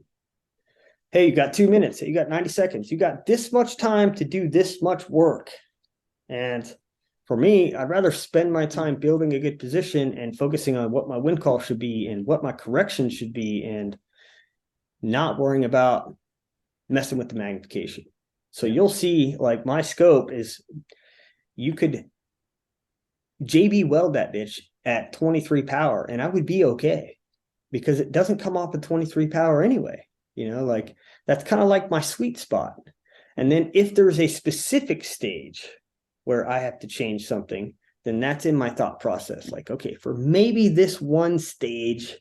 Hey, you got 2 minutes. You got 90 seconds. You got this much time to do this much work. And for me, I'd rather spend my time building a good position and focusing on what my wind call should be and what my correction should be and not worrying about messing with the magnification. So you'll see, like, my scope is, you could JB weld that bitch at 23 power and I would be okay because it doesn't come off at 23 power anyway. Like that's kind of like my sweet spot. And then if there's a specific stage where I have to change something, then that's in my thought process. Like, okay, for maybe this one stage,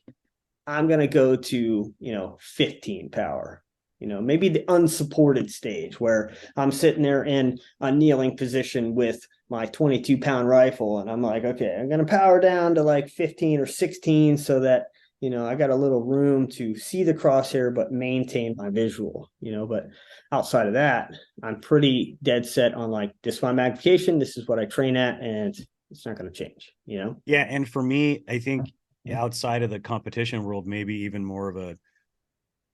I'm going to go to, 15 power, maybe the unsupported stage where I'm sitting there in a kneeling position with my 22-pound rifle. And I'm like, okay, I'm going to power down to like 15 or 16 so that, I got a little room to see the crosshair, but maintain my visual, but outside of that, I'm pretty dead set on like, this is my magnification. This is what I train at, and it's not going to change, Yeah. And for me, I think outside of the competition world, maybe even more of a,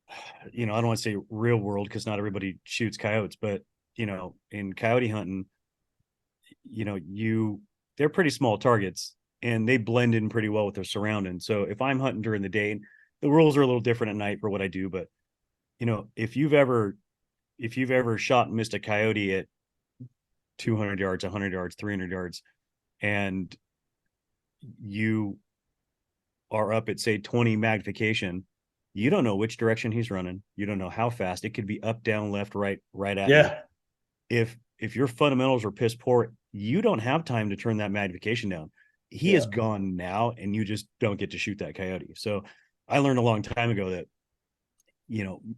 I don't want to say real world because not everybody shoots coyotes, but, in coyote hunting, they're pretty small targets and they blend in pretty well with their surroundings. So if I'm hunting during the day, the rules are a little different at night for what I do. But, if you've ever shot and missed a coyote at 200 yards, 100 yards, 300 yards, and you are up at say 20 magnification, you don't know which direction he's running. You don't know how fast. It could be up, down, left, right, right at you. Yeah. If your fundamentals are piss poor, you don't have time to turn that magnification down. He is gone now, and you just don't get to shoot that coyote. So I learned a long time ago that,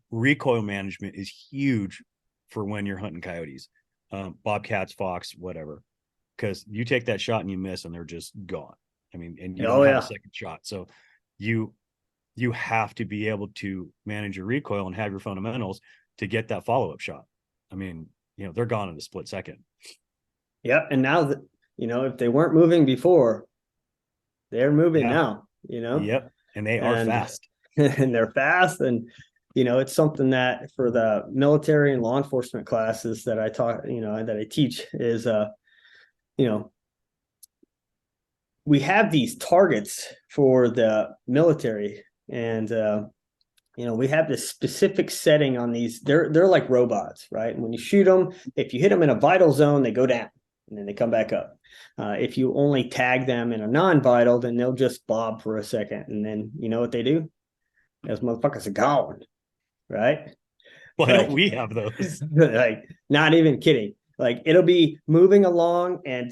recoil management is huge for when you're hunting coyotes, bobcats, fox, whatever, because you take that shot and you miss and they're just gone. I mean, and you don't have a second shot. So you have to be able to manage your recoil and have your fundamentals to get that follow-up shot. I mean, they're gone in a split second. Yeah. And now that, if they weren't moving before, they're moving now, Yep. And they are fast. And they're fast. And, it's something that for the military and law enforcement classes that I taught, that I teach is, we have these targets for the military, and we have this specific setting on these. They're like robots, right? And when you shoot them, if you hit them in a vital zone, they go down and then they come back up. If you only tag them in a non-vital, then they'll just bob for a second, and then you know what they do? Those motherfuckers are gone, right? Why don't we have those? Like, not even kidding. Like, it'll be moving along, and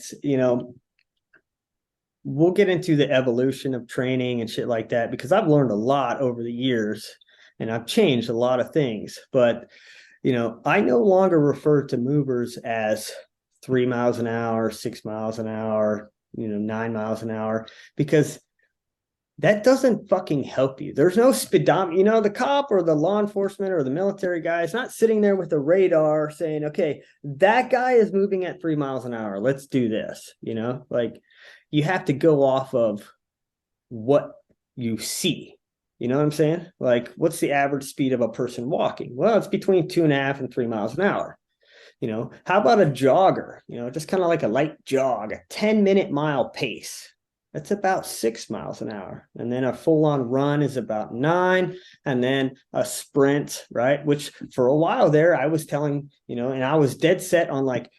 we'll get into the evolution of training and shit like that, because I've learned a lot over the years and I've changed a lot of things. But, I no longer refer to movers as 3 miles an hour, 6 miles an hour, 9 miles an hour, because that doesn't fucking help you. There's no speedometer. The cop or the law enforcement or the military guy is not sitting there with a radar saying, okay, that guy is moving at 3 miles an hour. Let's do this. Like, you have to go off of what you see. You know what I'm saying? Like, what's the average speed of a person walking? Well, it's between 2.5 and 3 miles an hour. How about a jogger? Just kind of like a light jog, a 10-minute mile pace. That's about 6 miles an hour. And then a full-on run is about 9. And then a sprint, right? Which for a while there, I was telling, and I was dead set on, like,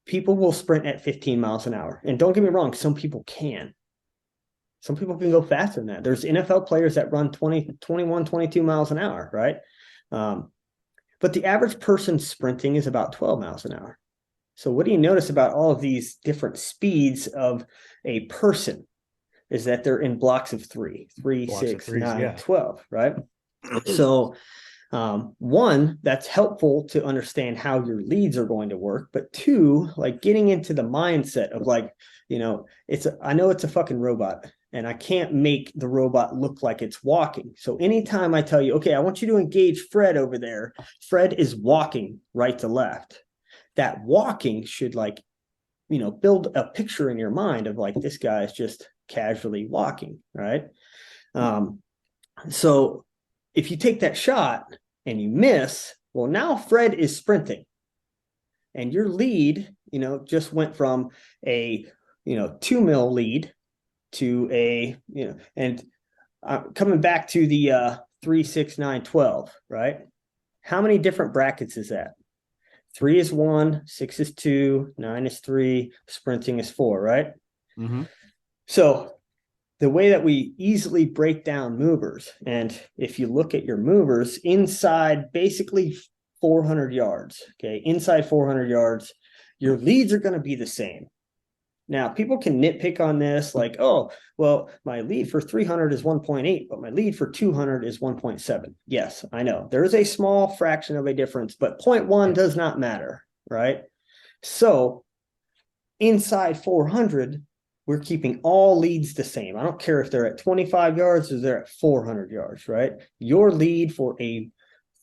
people will sprint at 15 miles an hour. And don't get me wrong, some people can. Some people can go faster than that. There's NFL players that run 20, 21, 22 miles an hour, right? But the average person sprinting is about 12 miles an hour. So what do you notice about all of these different speeds of a person is that they're in blocks of 3, 6, 9, 12, right? So one, that's helpful to understand how your leads are going to work, but two, like, getting into the mindset of, like, I know it's a fucking robot, and I can't make the robot look like it's walking. So anytime I tell you, okay, I want you to engage Fred over there, Fred is walking right to left. That walking should, like, build a picture in your mind of, like, this guy is just casually walking, right? So if you take that shot and you miss, well, now Fred is sprinting, and your lead, just went from a, 2 mil lead to a, and coming back to the 3, 6, 9, 12, right? How many different brackets is that? 3 is 1, 6 is 2, 9 is 3, sprinting is 4, right? Mm-hmm. So the way that we easily break down movers, and if you look at your movers inside basically 400 yards, okay, inside 400 yards, your leads are going to be the same. Now, people can nitpick on this, like, oh, well, my lead for 300 is 1.8, but my lead for 200 is 1.7. Yes, I know. There is a small fraction of a difference, but 0.1 does not matter, right? So inside 400, we're keeping all leads the same. I don't care if they're at 25 yards or they're at 400 yards, right? Your lead for a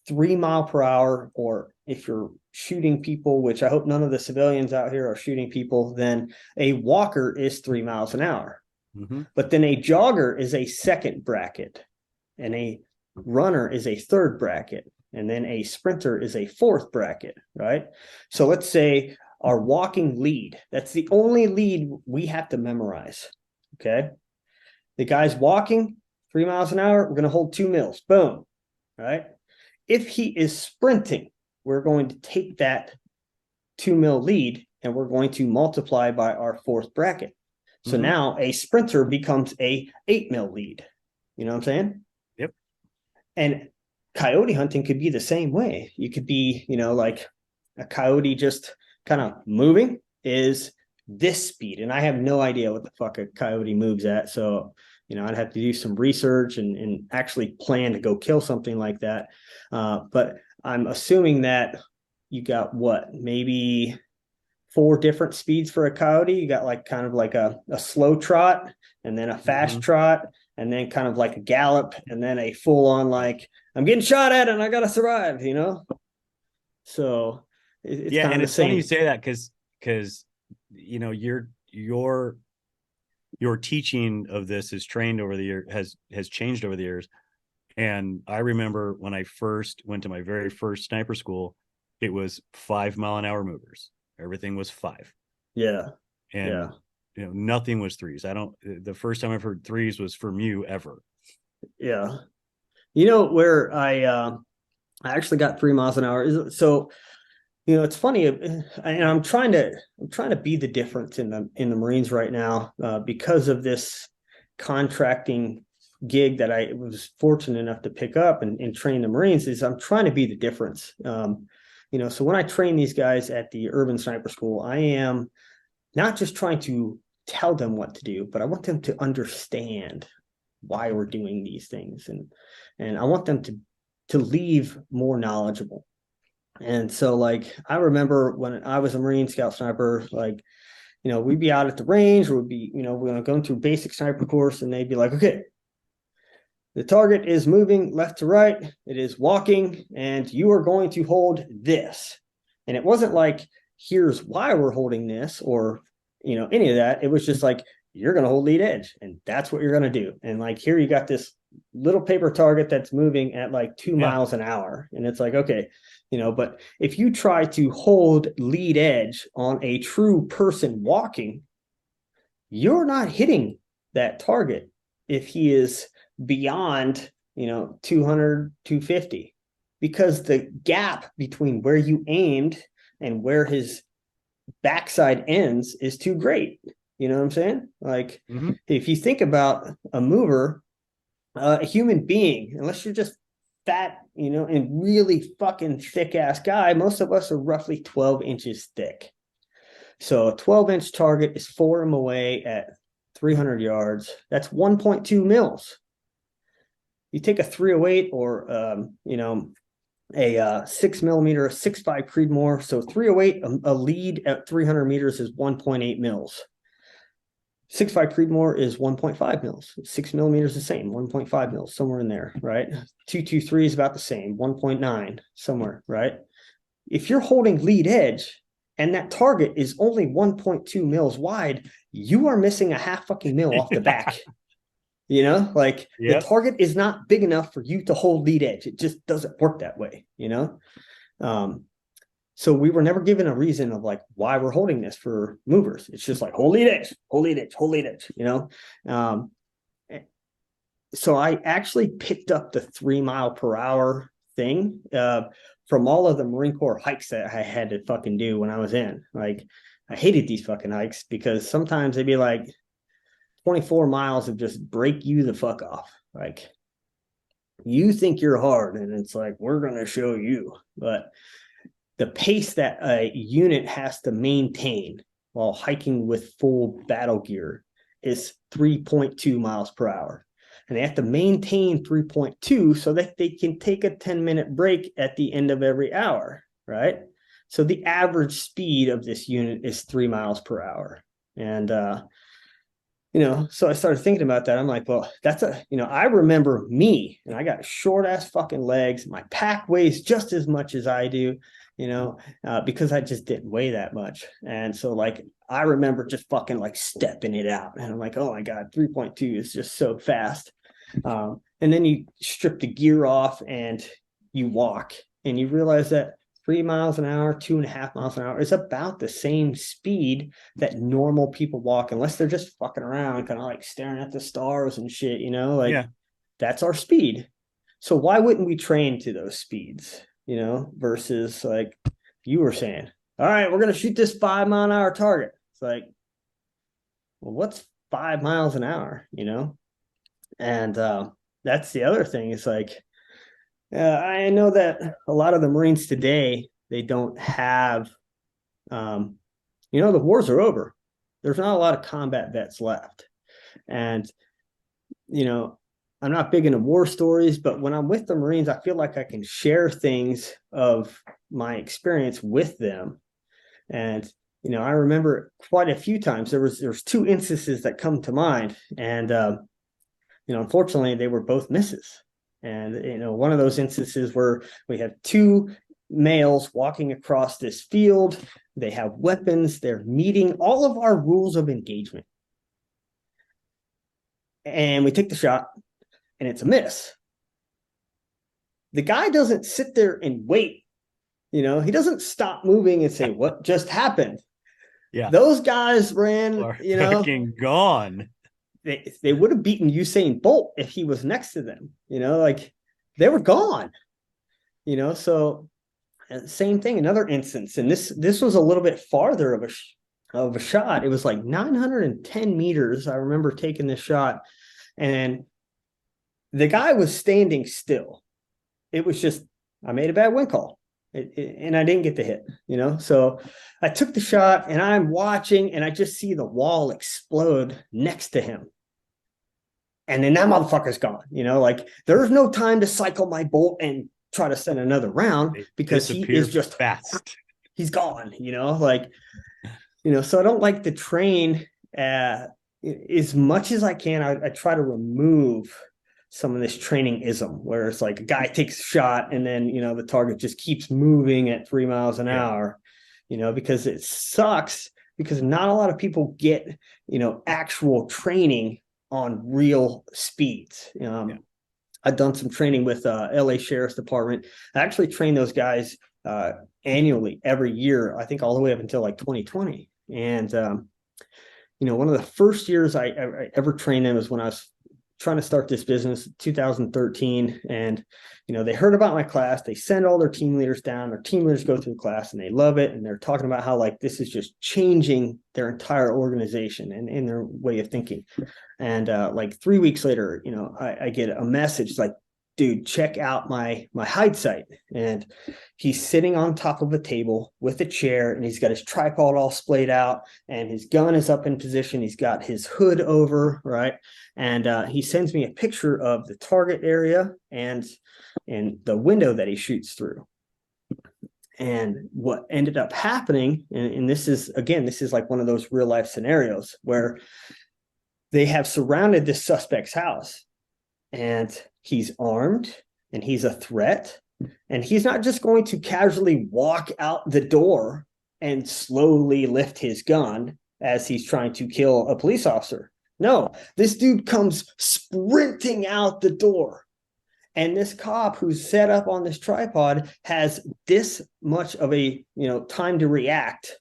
3 mile per hour, or if you're shooting people, which I hope none of the civilians out here are shooting people, then a walker is 3 miles an hour. Mm-hmm. But then a jogger is a second bracket, and a runner is a third bracket, and then a sprinter is a fourth bracket, right? So let's say our walking lead, that's the only lead we have to memorize, okay? The guy's walking 3 miles an hour, we're going to hold 2 mils, boom, right? If he is sprinting, we're going to take that 2 mil lead and we're going to multiply by our fourth bracket. So now a sprinter becomes a 8 mil lead. You know what I'm saying? Yep. And coyote hunting could be the same way. You could be, like a coyote just kind of moving is this speed. And I have no idea what the fuck a coyote moves at. So, I'd have to do some research and actually plan to go kill something like that. But I'm assuming that you got what, maybe 4 different speeds for a coyote. You got like kind of like a slow trot, and then a fast trot, and then kind of like a gallop, and then a full on like I'm getting shot at and I gotta survive, So it's Yeah, kind of and the it's funny you same. say that because your teaching of this is trained over the year has changed over the years. And I remember when I first went to my very first sniper school, it was 5 mile an hour movers. Everything was five. Yeah. Yeah. And nothing was threes. I don't the first time I've heard threes was from you ever. Yeah. Where I actually got 3 miles an hour. So, it's funny, and I'm trying to be the difference in the Marines right now, because of this contracting gig that I was fortunate enough to pick up and train the Marines. Is I'm trying to be the difference. So when I train these guys at the Urban Sniper School, I am not just trying to tell them what to do, but I want them to understand why we're doing these things, and I want them to leave more knowledgeable. And so, like, I remember when I was a Marine Scout sniper, like, we'd be out at the range, or we'd be, we're going through basic sniper course, and they'd be like, okay, the target is moving left to right, it is walking, and you are going to hold this. And it wasn't like, here's why we're holding this, or, any of that. It was just like, you're going to hold lead edge, and that's what you're going to do. And like, here you got this little paper target that's moving at like 2 Yeah. miles an hour. And it's like, okay, but if you try to hold lead edge on a true person walking, you're not hitting that target if he is beyond 200, 250, because the gap between where you aimed and where his backside ends is too great. You know what I'm saying? Like, if you think about a mover, a human being, unless you're just fat, and really fucking thick ass guy, most of us are roughly 12 inches thick. So a 12-inch target is 4 away at 300 yards. That's 1.2 mils. You take a 308 or, a 6 millimeter, a 6.5 Creedmoor. So 308, a lead at 300 meters is 1.8 mils. 6.5 Creedmoor is 1.5 mils. 6 millimeters the same, 1.5 mils, somewhere in there, right? 223 is about the same, 1.9, somewhere, right? If you're holding lead edge and that target is only 1.2 mils wide, you are missing a half fucking mil off the back. Like, the target is not big enough for you to hold lead edge. It just doesn't work that way, So we were never given a reason of like why we're holding this for movers. It's just like, hold lead edge, hold lead edge, hold lead edge, So I actually picked up the 3 mile per hour thing from all of the Marine Corps hikes that I had to fucking do when I was in. Like, I hated these fucking hikes because sometimes they'd be like 24 miles of just break you the fuck off. Like, you think you're hard, and it's like, we're going to show you. But the pace that a unit has to maintain while hiking with full battle gear is 3.2 miles per hour. And they have to maintain 3.2 so that they can take a 10-minute break at the end of every hour, right? So the average speed of this unit is 3 miles per hour. And so I started thinking about that. I'm like, well, that's I remember me, and I got short ass fucking legs. My pack weighs just as much as I do, because I just didn't weigh that much. And so, like, I remember just fucking like stepping it out. And I'm like, oh my God, 3.2 is just so fast. And then you strip the gear off and you walk, and you realize that 3 miles an hour, 2.5 miles an hour is about the same speed that normal people walk, unless they're just fucking around, kind of like staring at the stars and shit, That's our speed. So why wouldn't we train to those speeds, versus like you were saying, all right, we're going to shoot this 5 mile an hour target. It's like, well, what's 5 miles an hour, And that's the other thing. It's like, I know that a lot of the Marines today, they don't have, um, the wars are over. There's not a lot of combat vets left. And, you know, I'm not big into war stories, but when I'm with the Marines, I feel like I can share things of my experience with them. And, I remember quite a few times there's two instances that come to mind. And, unfortunately, they were both misses. And, one of those instances where we have two males walking across this field, they have weapons, they're meeting all of our rules of engagement. And we take the shot, and it's a miss. The guy doesn't sit there and wait. He doesn't stop moving and say, "What just happened?" Yeah. Those guys ran, Are fucking gone. they would have beaten Usain Bolt if he was next to them. Like they were gone. So same thing. Another instance, and this was a little bit farther of a shot. It was like 910 meters. I remember taking this shot, and the guy was standing still. It was just I made a bad wind call. And I didn't get the hit, So I took the shot and I'm watching and I just see the wall explode next to him. And then that motherfucker's gone, like there's no time to cycle my bolt and try to send another round They because he disappear is just fast. he's gone, so I don't like to train as much as I can. I try to remove some of this training ism where it's like a guy takes a shot and then, the target just keeps moving at 3 miles an hour, because it sucks because not a lot of people get, actual training on real speeds. I've done some training with LA Sheriff's Department. I actually train those guys annually every year, I think all the way up until like 2020. And, one of the first years I ever trained them was when I was trying to start this business 2013. And they heard about my class, they send all their team leaders down, their team leaders go through the class and they love it, and they're talking about how like this is just changing their entire organization and their way of thinking. And like 3 weeks later, I get a message like, dude, check out my hide site. And he's sitting on top of a table with a chair, and he's got his tripod all splayed out, and his gun is up in position. He's got his hood over, right? And he sends me a picture of the target area and the window that he shoots through. And what ended up happening, and this is like one of those real life scenarios where they have surrounded this suspect's house, and he's armed and he's a threat, and he's not just going to casually walk out the door and slowly lift his gun as he's trying to kill a police officer. No, this dude comes sprinting out the door. And this cop who's set up on this tripod has this much of a, time to react.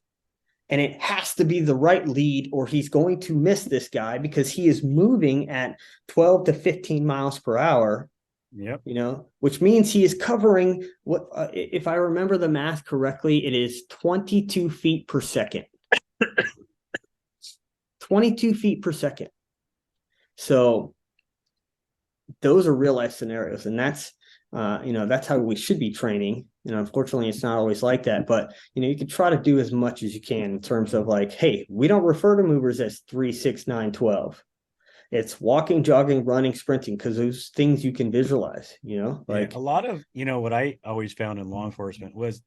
And it has to be the right lead or he's going to miss this guy because he is moving at 12 to 15 miles per hour. Yep. Which means he is covering what, if I remember the math correctly, it is 22 feet per second. 22 feet per second. So those are real life scenarios. And that's, that's how we should be training. Unfortunately, it's not always like that, but you can try to do as much as you can in terms of like, hey, we don't refer to movers as 3, 6, 9, 12. It's walking, jogging, running, sprinting, because those things you can visualize, like a lot of, what I always found in law enforcement was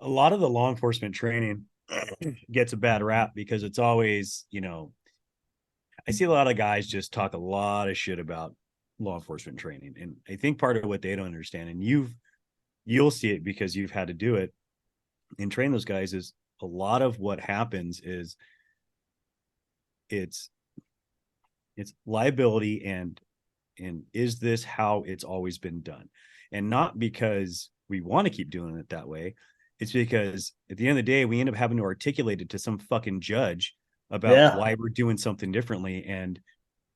a lot of the law enforcement training gets a bad rap because it's always, I see a lot of guys just talk a lot of shit about law enforcement training. And I think part of what they don't understand, and you'll see it because you've had to do it and train those guys, is a lot of what happens is it's liability and is this how it's always been done? And not because we want to keep doing it that way. It's because at the end of the day, we end up having to articulate it to some fucking judge about why we're doing something differently and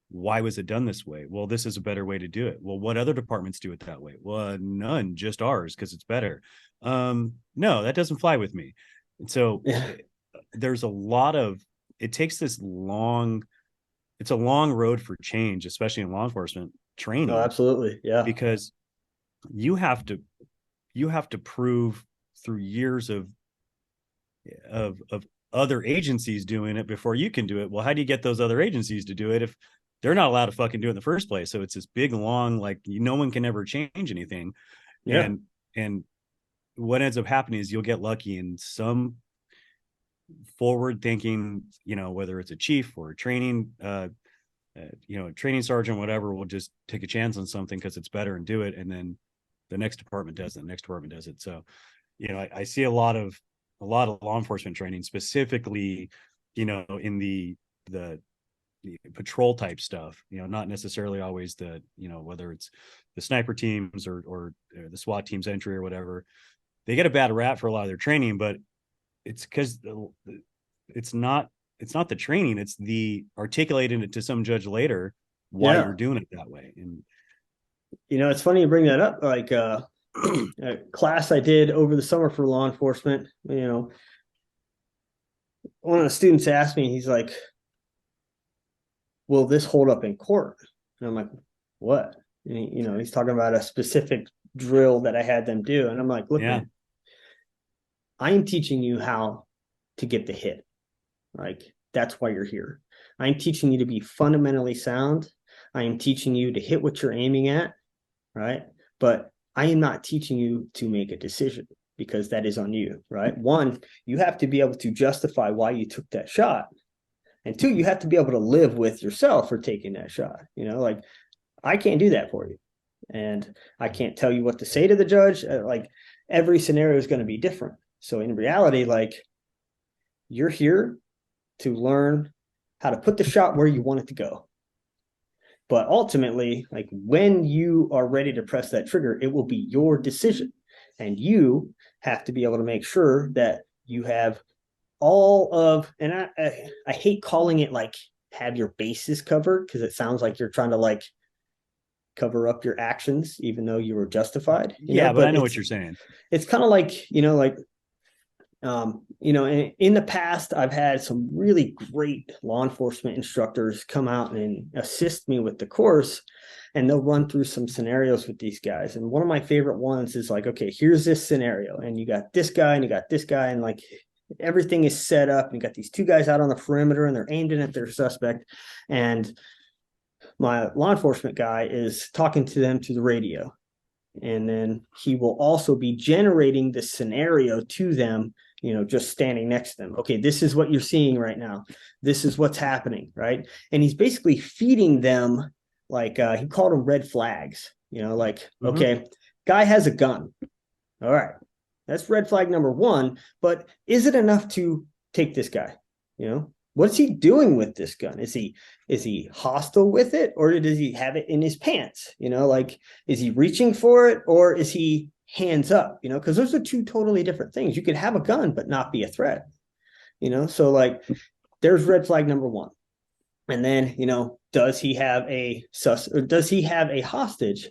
why was it done this way? Well, this is a better way to do it. Well, what other departments do it that way? Well, none, just ours, because it's better. No, that doesn't fly with me. And so there's a lot of, it takes this long, it's a long road for change, especially in law enforcement training. Oh, absolutely. Yeah. Because you have to prove through years of other agencies doing it before you can do it. Well, how do you get those other agencies to do it if they're not allowed to fucking do it in the first place? So it's this big, long, like no one can ever change anything. Yeah. And what ends up happening is you'll get lucky and some forward thinking, whether it's a chief or a training, a training sergeant, whatever, will just take a chance on something because it's better and do it. And then the next department does it, the next department does it. So, I see a lot of law enforcement training, specifically, in the patrol type stuff, not necessarily always whether it's the sniper teams or the SWAT teams entry or whatever. They get a bad rap for a lot of their training, but it's because it's not the training, it's the articulating it to some judge later why Yeah. you're doing it that way. And It's funny you bring that up. Like a class I did over the summer for law enforcement, one of the students asked me, he's like, will this hold up in court? And I'm like, what? And he's talking about a specific drill that I had them do. And I'm like, look, man, I am teaching you how to get the hit. Like, that's why you're here. I'm teaching you to be fundamentally sound. I am teaching you to hit what you're aiming at, right? But I am not teaching you to make a decision, because that is on you, right? One, you have to be able to justify why you took that shot. And two, you have to be able to live with yourself for taking that shot. Like, I can't do that for you. And I can't tell you what to say to the judge. Like, every scenario is going to be different. So in reality, like, you're here to learn how to put the shot where you want it to go. But ultimately, like, when you are ready to press that trigger, it will be your decision. And you have to be able to make sure that you have all of, and I hate calling it like have your bases covered, because it sounds like you're trying to like cover up your actions, even though you were justified. But I know what you're saying. It's kind of like, in the past, I've had some really great law enforcement instructors come out and assist me with the course, and they'll run through some scenarios with these guys. And one of my favorite ones is like, okay, here's this scenario, and you got this guy and you got this guy, and like everything is set up, and you got these two guys out on the perimeter and they're aimed in at their suspect. And my law enforcement guy is talking to them to the radio. And then he will also be generating the scenario to them, just standing next to them. Okay, this is what you're seeing right now. This is what's happening, right? And he's basically feeding them, like, he called them red flags, like, okay, guy has a gun. All right, that's red flag number one. But is it enough to take this guy? What's he doing with this gun? Is he hostile with it, or does he have it in his pants? Like, is he reaching for it, or is he hands up? Because those are two totally different things. You could have a gun but not be a threat. So like, there's red flag number one. And then, does he have a hostage?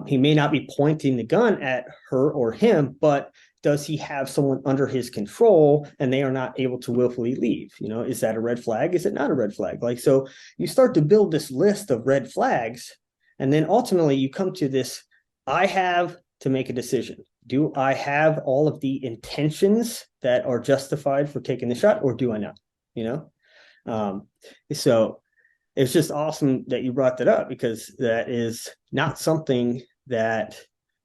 He may not be pointing the gun at her or him, but does he have someone under his control and they are not able to willfully leave? Is that a red flag? Is it not a red flag? Like, so you start to build this list of red flags, and then ultimately you come to this, I have to make a decision. Do I have all of the intentions that are justified for taking the shot, or do I not? So it's just awesome that you brought that up, because that is not something that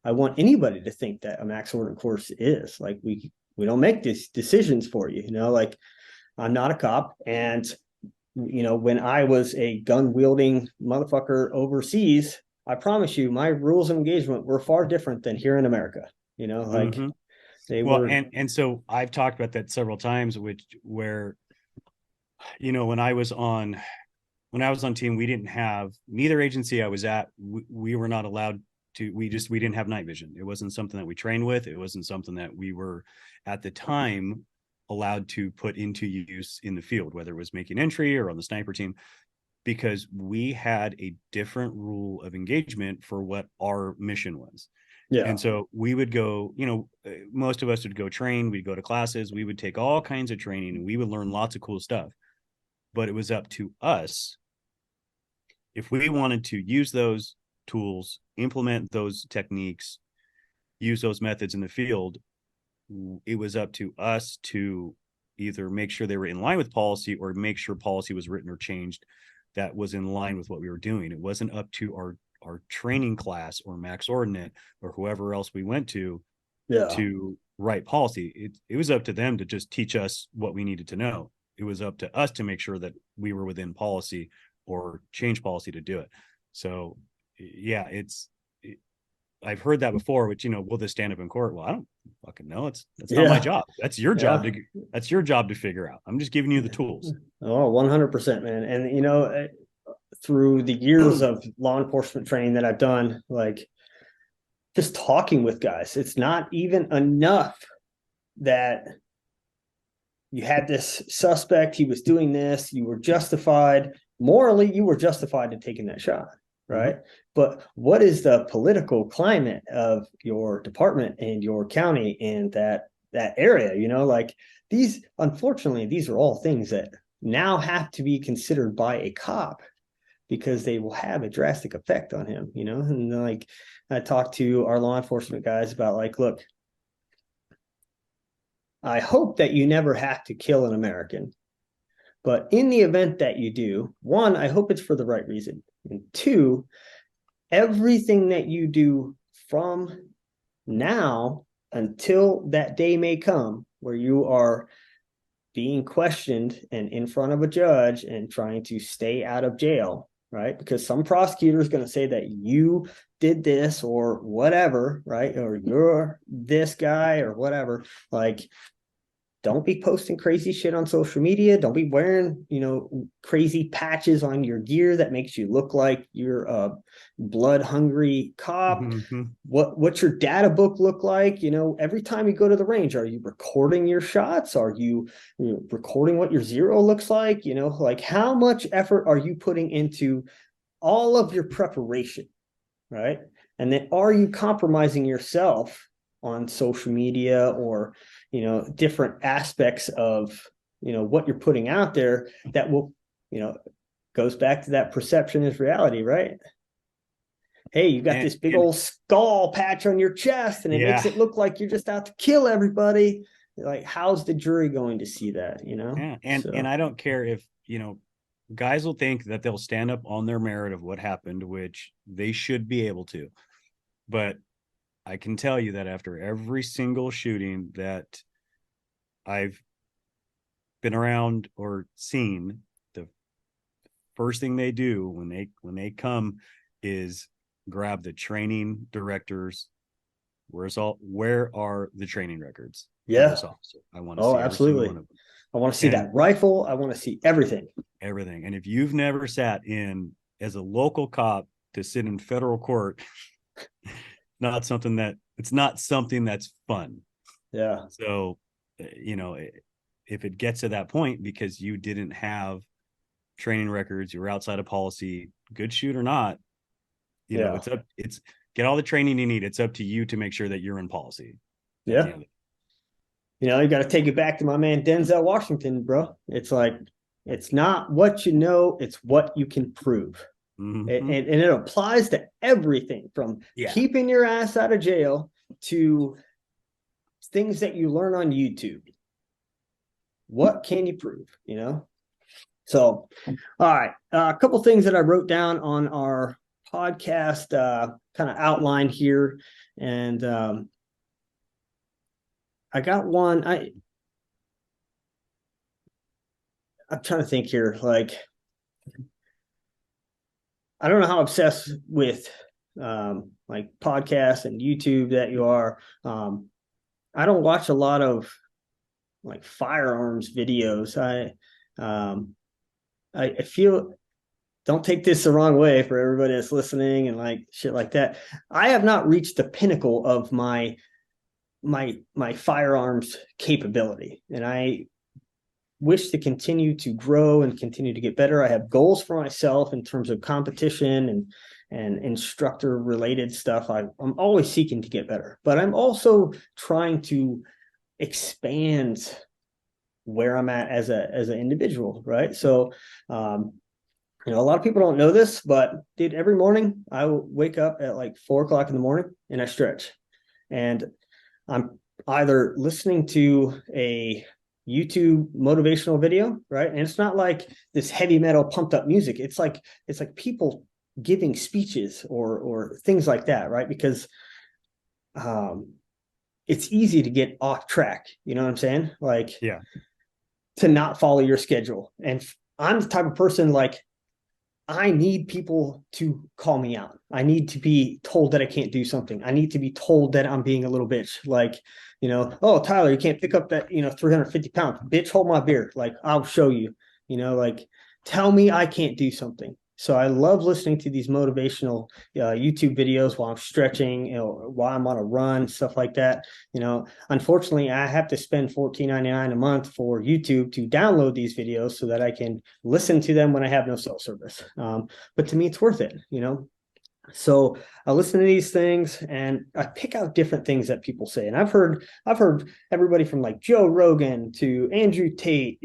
I want anybody to think that a max ordinance course is. Like, we don't make these decisions for you. Like, I'm not a cop, and when I was a gun wielding motherfucker overseas, I promise you, my rules of engagement were far different than here in America. Like, they were. And so I've talked about that several times, where when I was on team, we didn't have, neither agency I was at, we were not allowed to, we didn't have night vision. It wasn't something that we trained with. It wasn't something that we were at the time allowed to put into use in the field, whether it was making entry or on the sniper team, because we had a different rule of engagement for what our mission was. Yeah. And so we would go, most of us would go train, we'd go to classes, we would take all kinds of training, and we would learn lots of cool stuff. But it was up to us if we wanted to use those tools, implement those techniques, use those methods in the field, it was up to us to either make sure they were in line with policy or make sure policy was written or changed that was in line with what we were doing. It wasn't up to our training class or Max Ordinate or whoever else we went to write policy. It was up to them to just teach us what we needed to know. It was up to us to make sure that we were within policy or change policy to do it. So yeah, I've heard that before, which, will this stand up in court? Well, I don't fucking know. That's not my job. That's your job to figure out. I'm just giving you the tools. Oh, 100%, man. And through the years of law enforcement training that I've done, like just talking with guys, it's not even enough that you had this suspect, he was doing this, you were justified, morally, you were justified in taking that shot, right? Mm-hmm. But what is the political climate of your department and your county and that area? Like unfortunately, these are all things that now have to be considered by a cop because they will have a drastic effect on him, and like I talked to our law enforcement guys about like, look, I hope that you never have to kill an American, but in the event that you do, one, I hope it's for the right reason. And two, everything that you do from now until that day may come where you are being questioned and in front of a judge and trying to stay out of jail, right? Because some prosecutor is going to say that you did this or whatever, right? Or you're this guy or whatever. Like, don't be posting crazy shit on social media. Don't be wearing, crazy patches on your gear that makes you look like you're a blood hungry cop. Mm-hmm. What's your data book look like? Every time you go to the range, are you recording your shots? Are you recording what your zero looks like? Like how much effort are you putting into all of your preparation, right? And then are you compromising yourself on social media or different aspects of what you're putting out there that will goes back to that perception is reality, right? Hey, you got this big old skull patch on your chest and it makes it look like you're just out to kill everybody. Like, how's the jury going to see that? And I don't care if guys will think that they'll stand up on their merit of what happened, which they should be able to, but I can tell you that after every single shooting that I've been around or seen, the first thing they do when they come is grab the training directors. Where are the training records? Yeah. This officer. I want to see absolutely. One of them. I want to see that rifle. I want to see everything. Everything. And if you've never sat in as a local cop to sit in federal court, it's not something that's fun. Yeah. So, if it gets to that point because you didn't have training records, you were outside of policy, good shoot or not, it's get all the training you need. It's up to you to make sure that you're in policy. Yeah. You got to take it back to my man, Denzel Washington, bro. It's like, it's not what you know, it's what you can prove. Mm-hmm. And it applies to everything from keeping your ass out of jail to things that you learn on YouTube. What can you prove? So, all right. A couple things that I wrote down on our podcast kind of outline here. And I got one. I'm trying to think here. Like, I don't know how obsessed with like podcasts and YouTube that you are. I don't watch a lot of like firearms videos. I feel, don't take this the wrong way for everybody that's listening and like shit like that. I have not reached the pinnacle of my firearms capability, and I wish to continue to grow and continue to get better. I have goals for myself in terms of competition and instructor related stuff. I'm always seeking to get better, but I'm also trying to expand where I'm at as an individual, right? So A lot of people don't know this, but dude, every morning I will wake up at like 4 o'clock in the morning and I stretch. And I'm either listening to a YouTube motivational video, right? And it's not like this heavy metal pumped up music. It's like people giving speeches or things like that, right? Because it's easy to get off track. You know what I'm saying? Like, Yeah. to not follow your schedule. And I'm the type of person, like, I need people to call me out. I need to be told that I can't do something. I need to be told that I'm being a little bitch. Like, oh, Tyler, you can't pick up that, 350 pounds. Bitch, hold my beer. Like, I'll show you, like, tell me I can't do something. So I love listening to these motivational YouTube videos while I'm stretching, while I'm on a run, stuff like that. Unfortunately, I have to spend $14.99 a month for YouTube to download these videos so that I can listen to them when I have no cell service. But to me, it's worth it. So I listen to these things and I pick out different things that people say. And I've heard everybody from like Joe Rogan to Andrew Tate,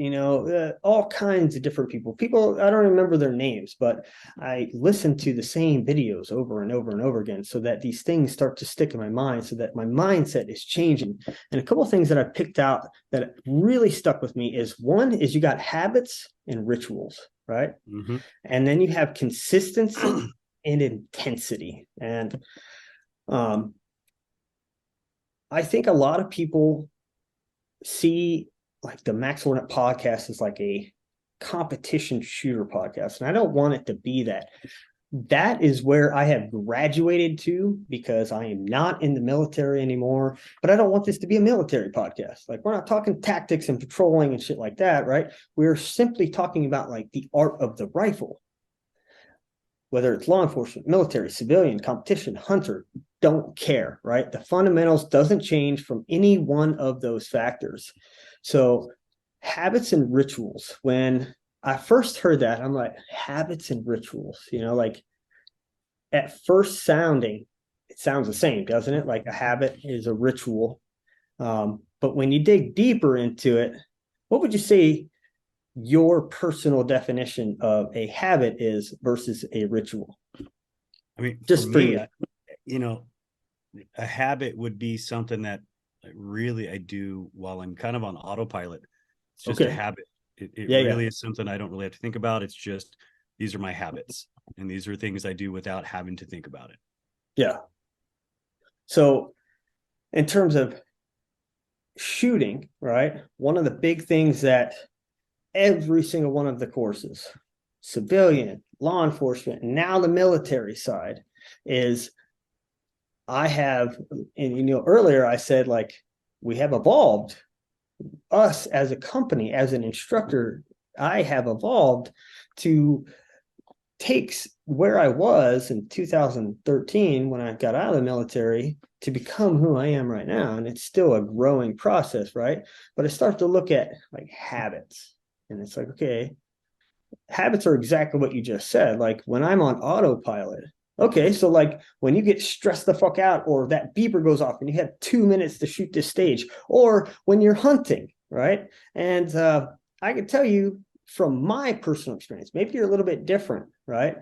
all kinds of different people. People, I don't remember their names, but I listen to the same videos over and over and over again so that these things start to stick in my mind, so that my mindset is changing. And a couple of things that I picked out that really stuck with me is, one is you got habits and rituals, right? Mm-hmm. And then you have consistency and intensity. And I think a lot of people see like the Max Ordinate podcast as like a competition shooter podcast. And I don't want it to be that. That is where I have graduated to, because I am not in the military anymore. But I don't want this to be a military podcast. Like, we're not talking tactics and patrolling and shit like that, right? We're simply talking about like the art of the rifle. Whether it's law enforcement, military, civilian, competition, hunter, don't care, right? The fundamentals doesn't change from any one of those factors. So habits and rituals, when I first heard that, I'm like, habits and rituals, like at first sounding, it sounds the same, doesn't it? Like a habit is a ritual. But when you dig deeper into it, what would you say your personal definition of a habit is versus a ritual? I mean, just for for me, you. a habit would be something that really I do while I'm kind of on autopilot. It's just a habit. It really is something I don't really have to think about. It's just, these are my habits, and these are things I do without having to think about it. Yeah. So in terms of shooting, right, one of the big things that every single one of the courses, civilian, law enforcement, and now the military side, is I have, and earlier I said, like, we have evolved, us as a company, as an instructor, I have evolved to take where I was in 2013 when I got out of the military to become who I am right now. And it's still a growing process, right? But I start to look at like habits. And it's like, okay, habits are exactly what you just said. Like when I'm on autopilot, okay, so like when you get stressed the fuck out, or that beeper goes off and you have 2 minutes to shoot this stage, or when you're hunting, right? And I can tell you from my personal experience, maybe you're a little bit different, right?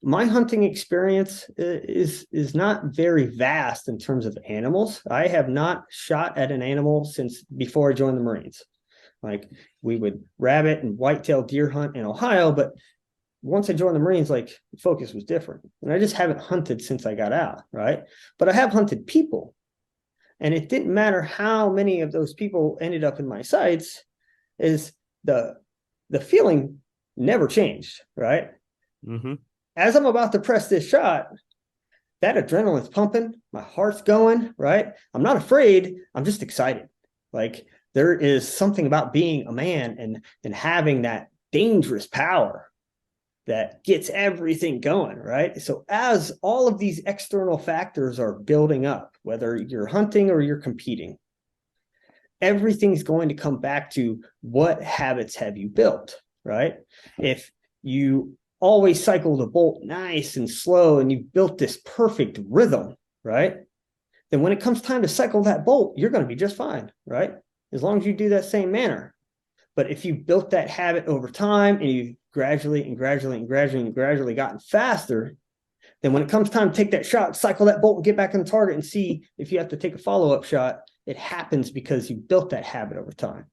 My hunting experience is not very vast in terms of animals. I have not shot at an animal since before I joined the Marines. Like, we would rabbit and whitetail deer hunt in Ohio, but once I joined the Marines, like, the focus was different. And I just haven't hunted since I got out, right? But I have hunted people. And it didn't matter how many of those people ended up in my sights, is the feeling never changed, right? Mm-hmm. As I'm about to press this shot, that adrenaline's pumping, my heart's going, right? I'm not afraid, I'm just excited. Like, there is something about being a man and having that dangerous power that gets everything going, right? So as all of these external factors are building up, whether you're hunting or you're competing, everything's going to come back to what habits have you built, right? If you always cycle the bolt nice and slow and you've built this perfect rhythm, right? Then when it comes time to cycle that bolt, you're going to be just fine, right? As long as you do that same manner. But if you built that habit over time and you've gradually and gradually and gradually and gradually gotten faster, then when it comes time to take that shot, cycle that bolt and get back on the target and see if you have to take a follow-up shot, it happens because you built that habit over time.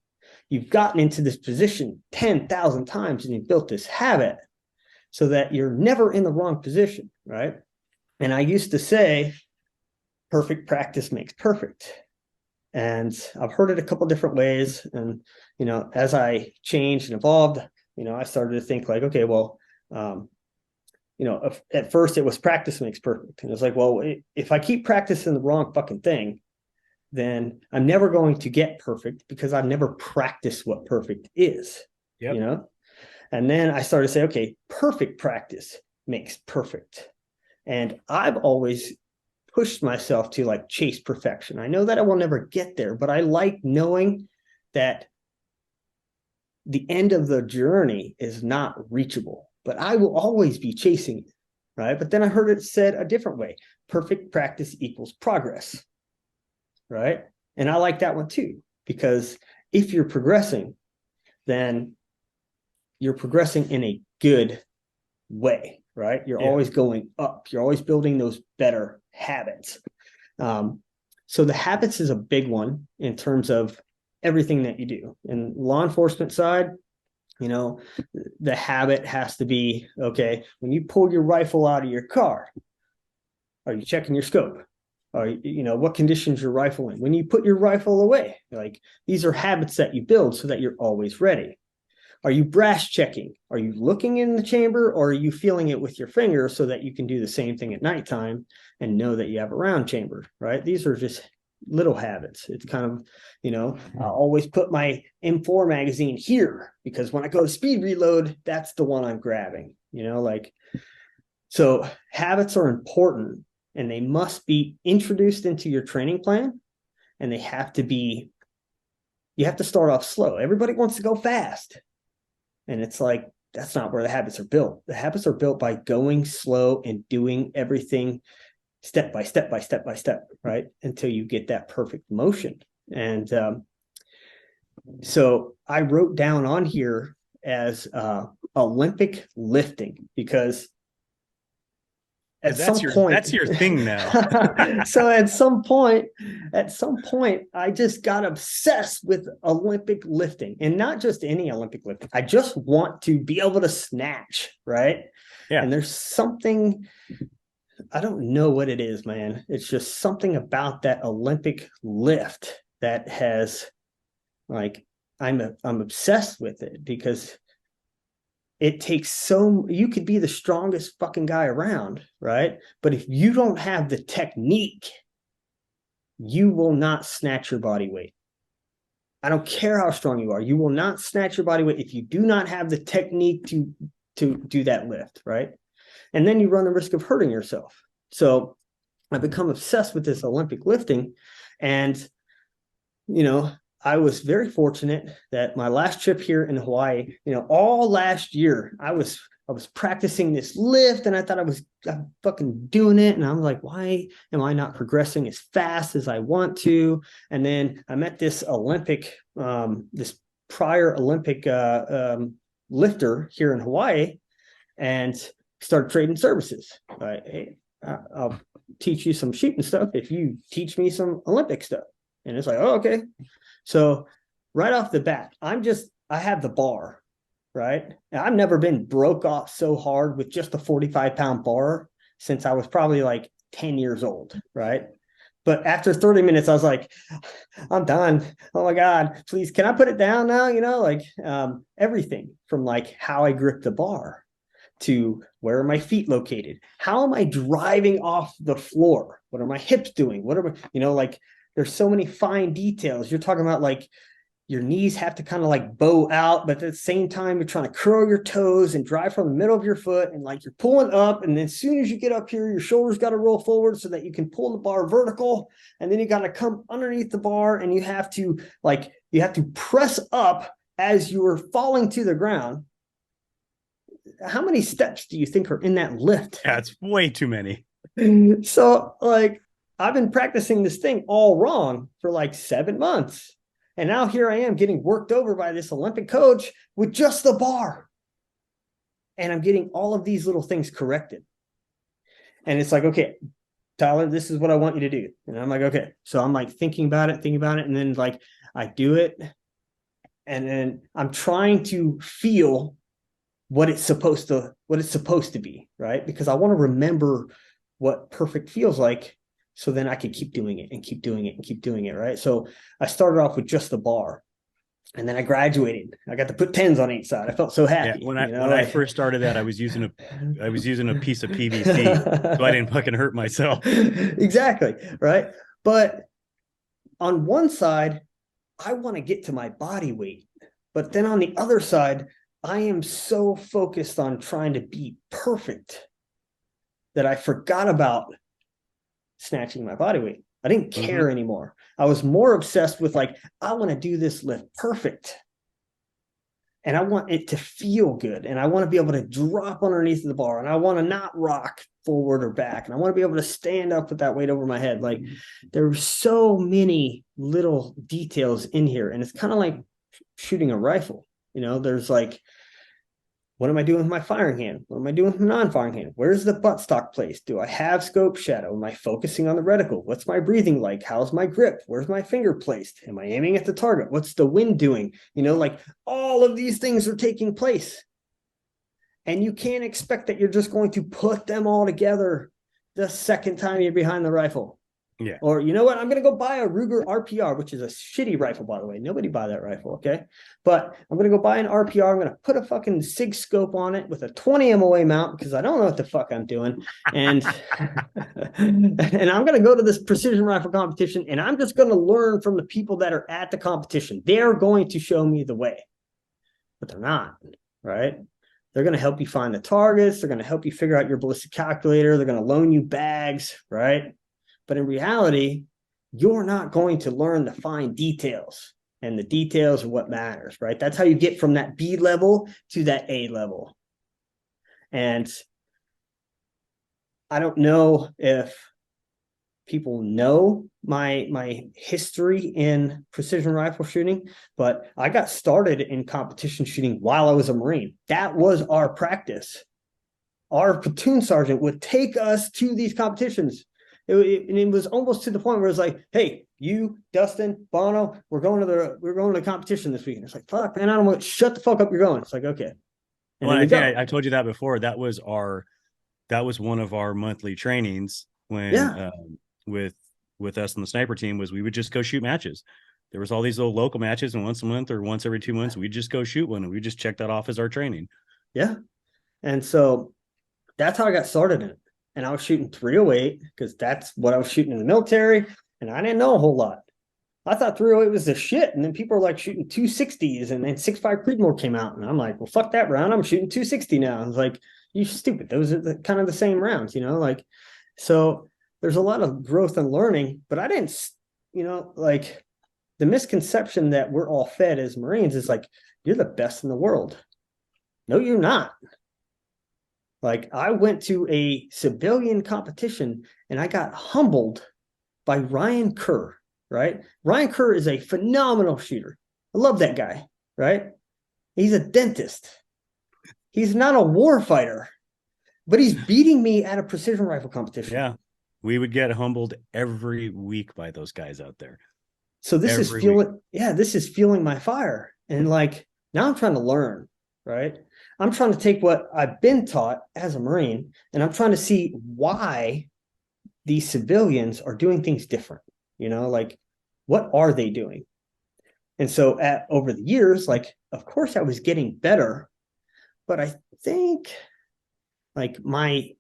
You've gotten into this position 10,000 times and you've built this habit so that you're never in the wrong position, right? And I used to say, perfect practice makes perfect. And I've heard it a couple different ways. And, you know, as I changed and evolved, you know, I started to think like, okay, well, you know, at first it was practice makes perfect. And it's like, well, if I keep practicing the wrong fucking thing, then I'm never going to get perfect because I've never practiced what perfect is, you know? And then I started to say, okay, perfect practice makes perfect. And I've always pushed myself to like chase perfection. I know that I will never get there, but I like knowing that the end of the journey is not reachable, but I will always be chasing it, right? But then I heard it said a different way. Perfect practice equals progress, right? And I like that one too, because if you're progressing, then you're progressing in a good way, right? You're always going up. You're always building those better habits. So the habits is a big one in terms of everything that you do. And law enforcement side, you know, the habit has to be, okay, when you pull your rifle out of your car, are you checking your scope? Or, you know, what conditions your rifle in? When you put your rifle away, like these are habits that you build so that you're always ready. Are you brass checking? Are you looking in the chamber, or are you feeling it with your finger so that you can do the same thing at nighttime and know that you have a round chamber, right? These are just little habits. It's kind of, you know, I'll always put my M4 magazine here because when I go to speed reload, that's the one I'm grabbing, you know, like, so habits are important and they must be introduced into your training plan, and they have to be, you have to start off slow. Everybody wants to go fast. And it's like, that's not where the habits are built. The habits are built by going slow and doing everything step by step by step by step, right? Until you get that perfect motion. And so I wrote down on here as Olympic lifting, because that's your thing now. So at some point, I just got obsessed with Olympic lifting, and not just any Olympic lifting. I just want to be able to snatch, right? Yeah. And there's something, I don't know what it is, man. It's just something about that Olympic lift that has, like, I'm obsessed with it, because it takes so, you could be the strongest fucking guy around, right? But if you don't have the technique, you will not snatch your body weight. I don't care how strong you are. You will not snatch your body weight if you do not have the technique to do that lift, right? And then you run the risk of hurting yourself. So I've become obsessed with this Olympic lifting. And, you know, I was very fortunate that my last trip here in Hawaii, you know, all last year, I was practicing this lift, and I thought I'm fucking doing it. And I'm like, why am I not progressing as fast as I want to? And then I met this this prior Olympic lifter here in Hawaii, and started trading services. Hey, I'll teach you some shooting stuff if you teach me some Olympic stuff. And it's like, oh, okay. So right off the bat, I have the bar, right? And I've never been broke off so hard with just a 45-pound bar since I was probably like 10 years old, right? But after 30 minutes, I was like, I'm done. Oh my God, please, can I put it down now? You know, like everything from like how I grip the bar to where are my feet located? How am I driving off the floor? What are my hips doing? What are, you know, like, there's so many fine details. You're talking about like your knees have to kind of like bow out, but at the same time, you're trying to curl your toes and drive from the middle of your foot. And like you're pulling up. And then as soon as you get up here, your shoulders got to roll forward so that you can pull the bar vertical. And then you got to come underneath the bar, and you have to press up as you are falling to the ground. How many steps do you think are in that lift? Yeah, it's way too many. So like, I've been practicing this thing all wrong for like 7 months. And now here I am getting worked over by this Olympic coach with just the bar. and I'm getting all of these little things corrected. And it's like, okay, Tyler, this is what I want you to do. And I'm like, okay. So I'm like thinking about it. And then like I do it. And then I'm trying to feel what it's supposed to be, right? Because I want to remember what perfect feels like. So then I can keep doing it and keep doing it and keep doing it, right? So I started off with just the bar. And then I graduated. I got to put 10s on each side. I felt so happy. When I first started that, I was using a piece of PVC, so I didn't fucking hurt myself. Exactly. Right. But on one side, I want to get to my body weight. But then on the other side, I am so focused on trying to be perfect that I forgot about snatching my body weight. I didn't care anymore. I was more obsessed with like, I want to do this lift perfect. And I want it to feel good. And I want to be able to drop underneath the bar. And I want to not rock forward or back. And I want to be able to stand up with that weight over my head. Like there were so many little details in here. And it's kind of like shooting a rifle. You know, there's like, what am I doing with my firing hand? What am I doing with my non-firing hand? Where's the buttstock placed? Do I have scope shadow? Am I focusing on the reticle? What's my breathing like? How's my grip? Where's my finger placed? Am I aiming at the target? What's the wind doing? You know, like all of these things are taking place. And you can't expect that you're just going to put them all together the second time you're behind the rifle. Yeah. Or you know what? I'm going to go buy a Ruger RPR, which is a shitty rifle, by the way. Nobody buy that rifle, okay? But I'm going to go buy an RPR. I'm going to put a fucking SIG scope on it with a 20 MOA mount because I don't know what the fuck I'm doing. And, and I'm going to go to this precision rifle competition and I'm just going to learn from the people that are at the competition. They're going to show me the way, but they're not, right? They're going to help you find the targets. They're going to help you figure out your ballistic calculator. They're going to loan you bags, right? But in reality, you're not going to learn the fine details, and the details are what matters, right? That's how you get from that B level to that A level. And I don't know if people know my history in precision rifle shooting, but I got started in competition shooting while I was a Marine. That was our practice. Our platoon sergeant would take us to these competitions. It was almost to the point where it's like, hey, you, Dustin, Bono, we're going to the competition this week. And it's like, fuck, man, I don't want to shut the fuck up. You're going. It's like, okay. And well, I think I told you that before. That was one of our monthly trainings when with us and the sniper team was we would just go shoot matches. There was all these little local matches, and once a month or once every 2 months, we'd just go shoot one, and we just check that off as our training. Yeah. And so that's how I got started in it. And I was shooting 308 because that's what I was shooting in the military. And I didn't know a whole lot. I thought 308 was the shit. And then people were like shooting 260s. And then 6.5 Creedmoor came out. And I'm like, well, fuck that round. I'm shooting 260 now. I was like, you stupid. Those are kind of the same rounds, you know? Like, so there's a lot of growth and learning. But I didn't, you know, like the misconception that we're all fed as Marines is like, you're the best in the world. No, you're not. Like I went to a civilian competition and I got humbled by Ryan Kerr, right? Ryan Kerr is a phenomenal shooter. I love that guy, right? He's a dentist. He's not a war fighter, but he's beating me at a precision rifle competition. Yeah. We would get humbled every week by those guys out there. So this is fueling my fire. And like, now I'm trying to learn, right? I'm trying to take what I've been taught as a Marine, and I'm trying to see why these civilians are doing things different. You know, like what are they doing? And so over the years, like, of course I was getting better, but I think like my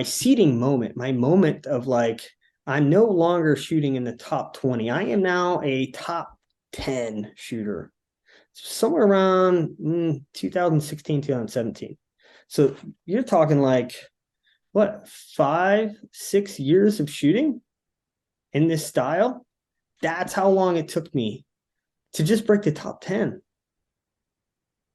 seeding moment, my moment of like, I'm no longer shooting in the top 20. I am now a top 10 shooter. Somewhere around 2016, 2017. So you're talking like, what, 5-6 years of shooting in this style? That's how long it took me to just break the top 10.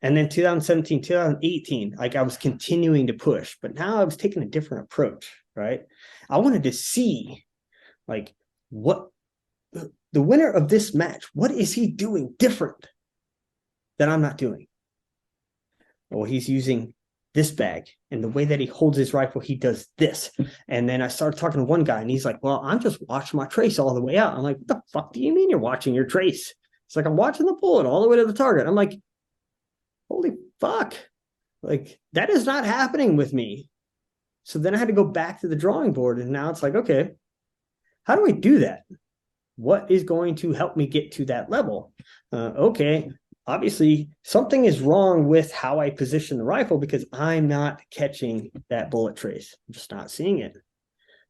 And then 2017, 2018, like I was continuing to push, but now I was taking a different approach, right? I wanted to see like what the winner of this match, what is he doing different that I'm not doing? well, he's using this bag, and the way that he holds his rifle, he does this. And then I started talking to one guy, and he's like, well, I'm just watching my trace all the way out. I'm like, what the fuck do you mean you're watching your trace? It's like, I'm watching the bullet all the way to the target. I'm like, holy fuck. Like, that is not happening with me. So then I had to go back to the drawing board, and now it's like, okay, how do I do that? What is going to help me get to that level? Okay, obviously something is wrong with how I position the rifle, because I'm not catching that bullet trace. I'm just not seeing it.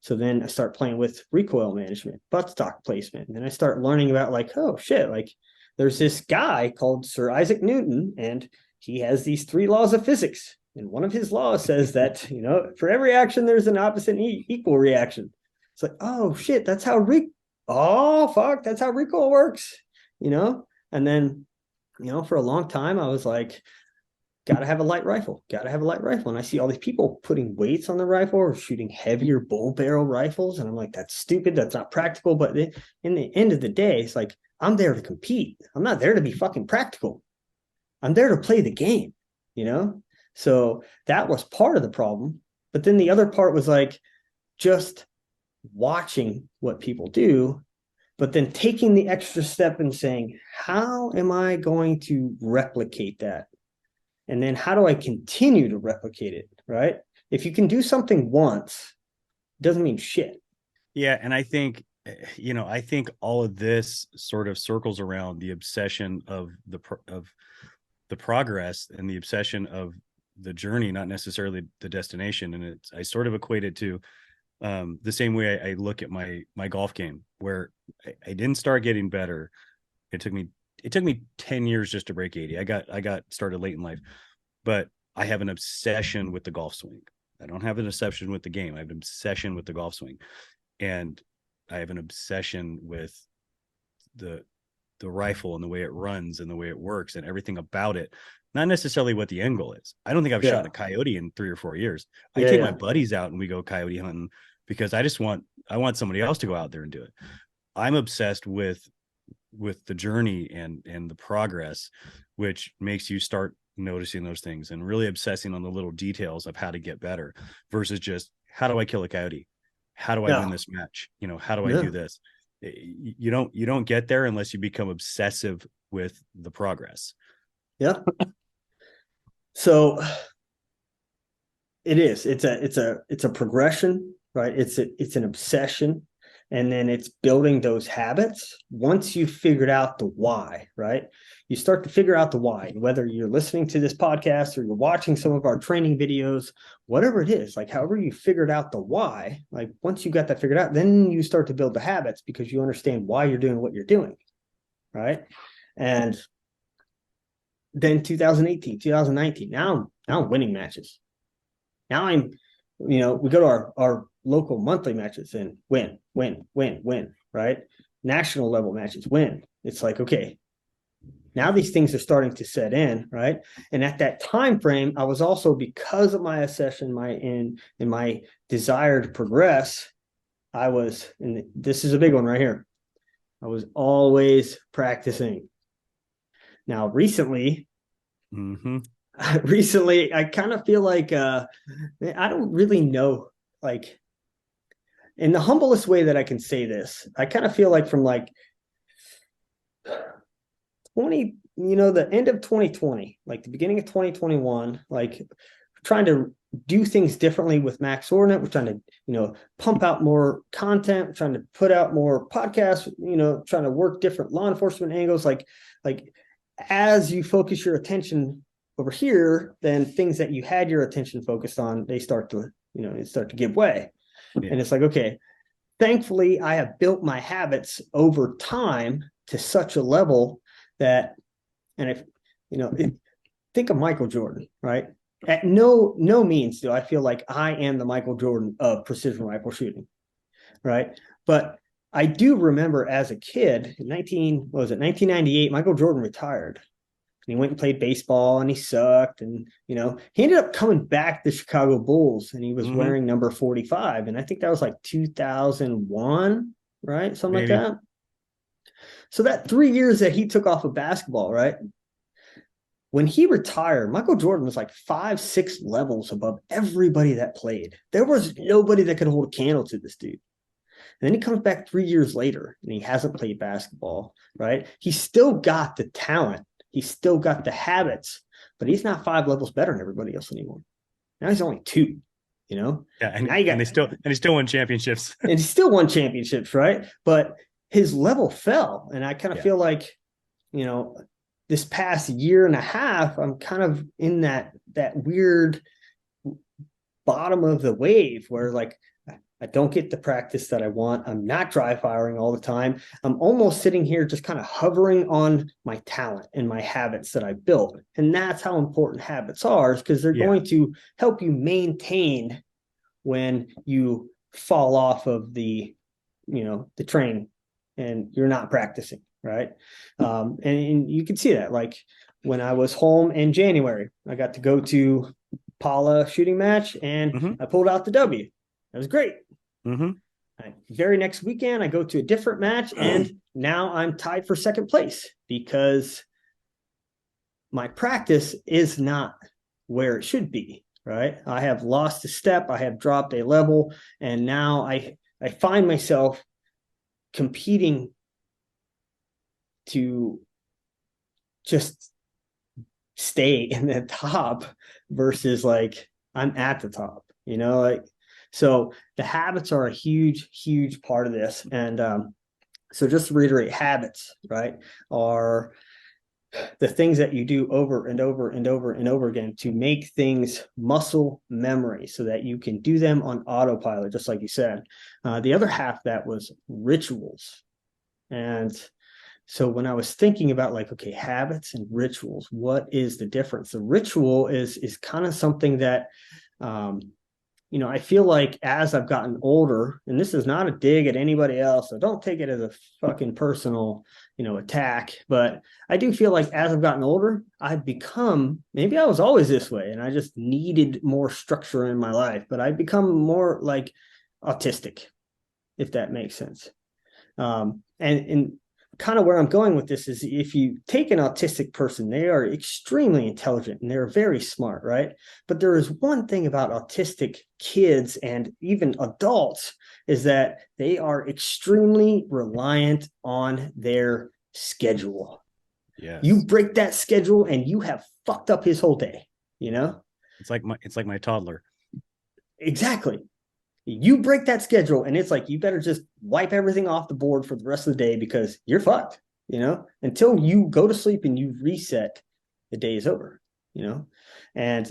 So then I start playing with recoil management, buttstock placement. And then I start learning about like, oh shit, like there's this guy called Sir Isaac Newton, and he has these 3 laws of physics. And one of his laws says that, for every action, there's an opposite equal reaction. It's like, oh shit, that's how that's how recoil works, And then, for a long time, I was like, gotta have a light rifle. And I see all these people putting weights on the rifle or shooting heavier bull barrel rifles. And I'm like, that's stupid. That's not practical. But in the end of the day, it's like, I'm there to compete. I'm not there to be fucking practical. I'm there to play the game, So that was part of the problem. But then the other part was like just watching what people do, but then taking the extra step and saying, how am I going to replicate that? And then how do I continue to replicate it, right? If you can do something once, it doesn't mean shit. Yeah. And I think, I think all of this sort of circles around the obsession of the progress and the obsession of the journey, not necessarily the destination. And I sort of equate it to the same way I look at my golf game, where I didn't start getting better. It took me 10 years just to break 80. I got started late in life, but I have an obsession with the golf swing. I don't have an obsession with the game. I have an obsession with the golf swing, and I have an obsession with the rifle and the way it runs and the way it works and everything about it. Not necessarily what the end goal is. I don't think I've shot a coyote in 3 or 4 years. I take my buddies out and we go coyote hunting because I want somebody else to go out there and do it. I'm obsessed with the journey and the progress, which makes you start noticing those things and really obsessing on the little details of how to get better versus just, how do I kill a coyote? How do I win this match? How do I do this? You don't get there unless you become obsessive with the progress. Yeah. So it's a progression, right? It's an obsession. And then it's building those habits. Once you've figured out the why, right? You start to figure out the why, whether you're listening to this podcast or you're watching some of our training videos, whatever it is, like however you figured out the why, like once you got that figured out, then you start to build the habits because you understand why you're doing what you're doing, right? And then 2018, 2019, now I'm winning matches. Now we go to our local monthly matches and win, right? National level matches, win. It's like, okay, now these things are starting to set in, right? And at that time frame, I was also, because of my obsession, my desire to progress, I was, and this is a big one right here, I was always practicing. Now, recently, I kind of feel like I don't really know, like, in the humblest way that I can say this, I kind of feel like from like 20, the end of 2020, like the beginning of 2021, like trying to do things differently with Max Ordinate. We're trying to, pump out more content. We're trying to put out more podcasts, trying to work different law enforcement angles. Like as you focus your attention over here, then things that you had your attention focused on, they start to give way. Yeah. And it's like, okay, thankfully I have built my habits over time to such a level that, and if, think of Michael Jordan, right? At no means do I feel like I am the Michael Jordan of precision rifle shooting, right? But I do remember as a kid, 1998, Michael Jordan retired. And he went and played baseball and he sucked. And, he ended up coming back to the Chicago Bulls and he was wearing number 45. And I think that was like 2001, right? Something Maybe. Like that. So that 3 years that he took off of basketball, right? when he retired, Michael Jordan was like 5, 6 levels above everybody that played. There was nobody that could hold a candle to this dude. And then he comes back 3 years later and he hasn't played basketball, right? He's still got the talent. He's still got the habits, but he's not 5 levels better than everybody else anymore. Now he's only 2, you know? Yeah. And, now you got, and he still won championships. and he still won championships, right? But his level fell. And I kind of feel like, you know, this past year and a half, I'm kind of in that weird bottom of the wave where like I don't get the practice that I want. I'm not dry firing all the time. I'm almost sitting here just kind of hovering on my talent and my habits that I built. And that's how important habits are, because they're going to help you maintain when you fall off of the, you know, the train and you're not practicing, right? And you can see that, like when I was home in January, I got to go to Paula shooting match and I pulled out the W. That was great. Very next weekend, I go to a different match and now I'm tied for second place because my practice is not where it should be, right? I have lost a step. I have dropped a level. And now I find myself competing to just stay in the top versus like I'm at the top, you know, like, so the habits are a huge, huge part of this. And so just to reiterate, habits, right, are the things that you do over and over and over and over again to make things muscle memory so that you can do them on autopilot, just like you said. The other half that was rituals. And so when I was thinking about like, okay, habits and rituals, what is the difference? The ritual is kind of something that, you know, I feel like as I've gotten older, and this is not a dig at anybody else, so don't take it as a fucking personal, you know, attack, but I do feel like as I've gotten older, I've become, maybe I was always this way and I just needed more structure in my life, but I've become more like autistic, if that makes sense. And kind of where I'm going with this is if you take an autistic person, they are extremely intelligent and they're very smart, right? But there is one thing about autistic kids and even adults is that they are extremely reliant on their schedule. Yes. You break that schedule and you have fucked up his whole day, you know? It's like my toddler. Exactly. You break that schedule and it's like you better just wipe everything off the board for the rest of the day because you're fucked, you know, until you go to sleep and you reset, the day is over, you know. And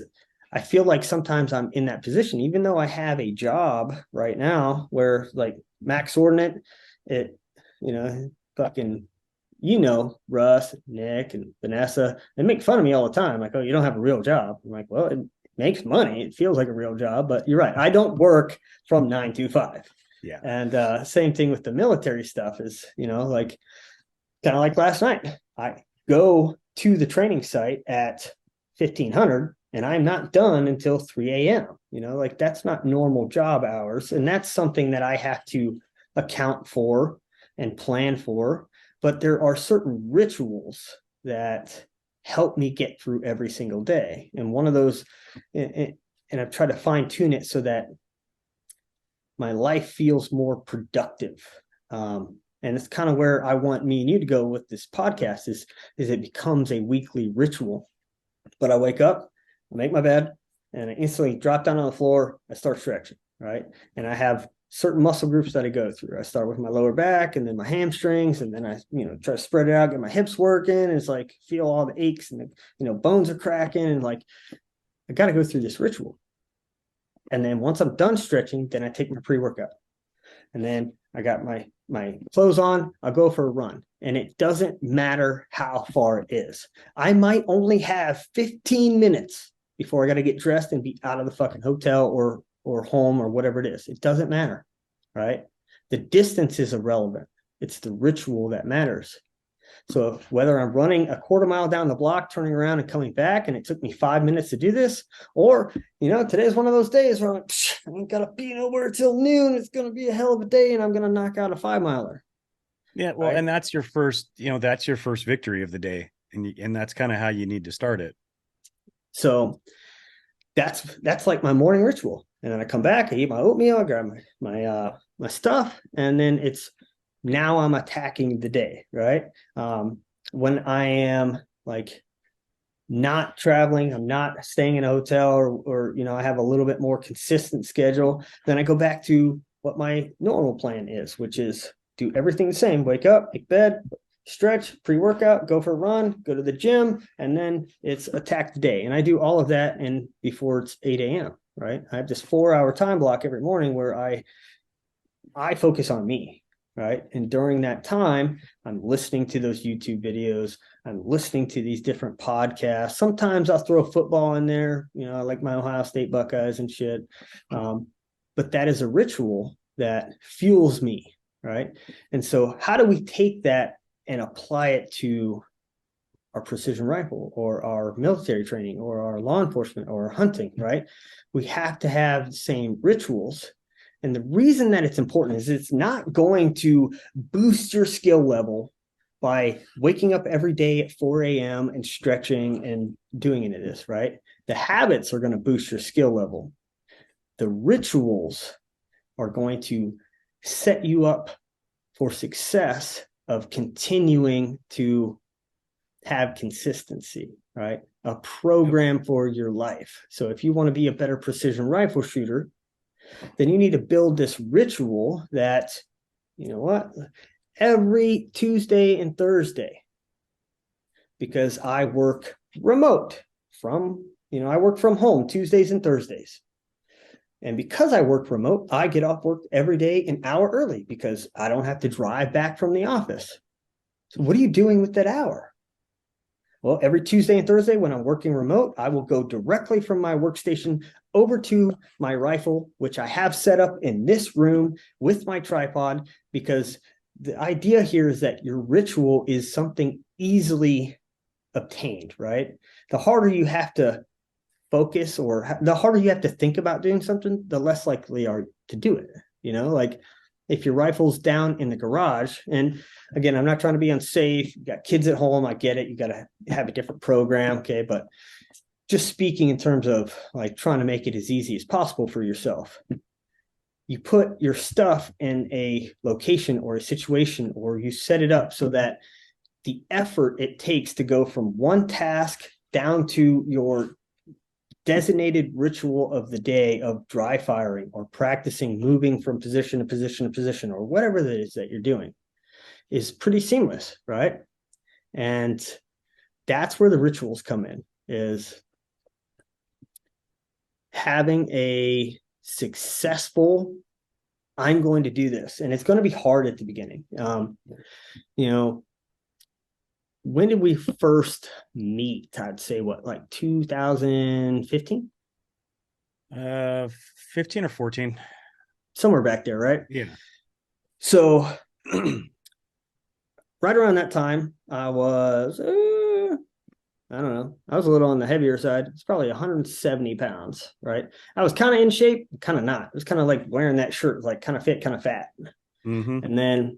I feel like sometimes I'm in that position, even though I have a job right now where like Max Ordinate, it, you know, fucking, you know, Russ, Nick, and Vanessa, they make fun of me all the time. Like, oh, you don't have a real job. I'm like, well, it makes money. It feels like a real job, but you're right. I don't work from 9 to 5. Yeah. And same thing with the military stuff is, you know, like kind of like last night, I go to the training site at 1500 and I'm not done until 3 a.m. You know, like that's not normal job hours. And that's something that I have to account for and plan for. But there are certain rituals that help me get through every single day. And one of those, and I've tried to fine tune it so that my life feels more productive. And it's kind of where I want me and you to go with this podcast is it becomes a weekly ritual. But I wake up, I make my bed, and I instantly drop down on the floor. I start stretching, right? And I have certain muscle groups that I go through. I start with my lower back and then my hamstrings, and then I, you know, try to spread it out, get my hips working. And it's like, feel all the aches and the, you know, bones are cracking. And like, I got to go through this ritual. And then once I'm done stretching, then I take my pre-workout. And then I got my clothes on, I'll go for a run. And it doesn't matter how far it is. I might only have 15 minutes before I got to get dressed and be out of the fucking hotel or home or whatever it is. It doesn't matter, right? The distance is irrelevant. It's the ritual that matters. So whether I'm running a quarter mile down the block, turning around and coming back, and it took me 5 minutes to do this, or, you know, today's one of those days where I'm like, I ain't got to be nowhere till noon. It's going to be a hell of a day, and I'm going to knock out a 5 miler. Yeah. Well, right? And that's your first, you know, that's your first victory of the day and that's kind of how you need to start it. So that's like my morning ritual. And then I come back, I eat my oatmeal, I grab my stuff, and then it's now I'm attacking the day, right? When I am like not traveling, I'm not staying in a hotel, or I have a little bit more consistent schedule, then I go back to what my normal plan is, which is do everything the same. Wake up, make bed, stretch, pre-workout, go for a run, go to the gym, and then it's attack the day. And I do all of that and before it's 8 a.m. Right? I have this 4-hour time block every morning where I focus on me, right? And during that time, I'm listening to those YouTube videos. I'm listening to these different podcasts. Sometimes I'll throw football in there. I like my Ohio State Buckeyes and shit. But that is a ritual that fuels me, right? And so how do we take that and apply it to our precision rifle or our military training or our law enforcement or hunting, right? We have to have the same rituals. And the reason that it's important is it's not going to boost your skill level by waking up every day at 4 a.m. and stretching and doing any of this, right? The habits are going to boost your skill level. The rituals are going to set you up for success of continuing to have consistency, right? A program for your life. So if you want to be a better precision rifle shooter, then you need to build this ritual that, every Tuesday and Thursday, because I work remote I work from home Tuesdays and Thursdays. And because I work remote, I get off work every day an hour early because I don't have to drive back from the office. So what are you doing with that hour? Well, every Tuesday and Thursday when I'm working remote, I will go directly from my workstation over to my rifle, which I have set up in this room with my tripod, because the idea here is that your ritual is something easily obtained, right? The harder you have to focus or the harder you have to think about doing something, the less likely are to do it. Like if your rifle's down in the garage, and again, I'm not trying to be unsafe. You got kids at home. I get it. You got to have a different program. Okay. But just speaking in terms of like trying to make it as easy as possible for yourself, you put your stuff in a location or a situation, or you set it up so that the effort it takes to go from one task down to your designated ritual of the day of dry firing or practicing moving from position to position to position or whatever it is that you're doing is pretty seamless, right? And that's where the rituals come in, is having a successful, I'm going to do this. And it's going to be hard at the beginning. When did we first meet? I'd say like 2015? 15 or 14. Somewhere back there, right? Yeah. So right around that time, I was, I don't know, I was a little on the heavier side. It's probably 170 pounds, right? I was kind of in shape, kind of not. It was kind of like wearing that shirt, like kind of fit, kind of fat. Mm-hmm. And then,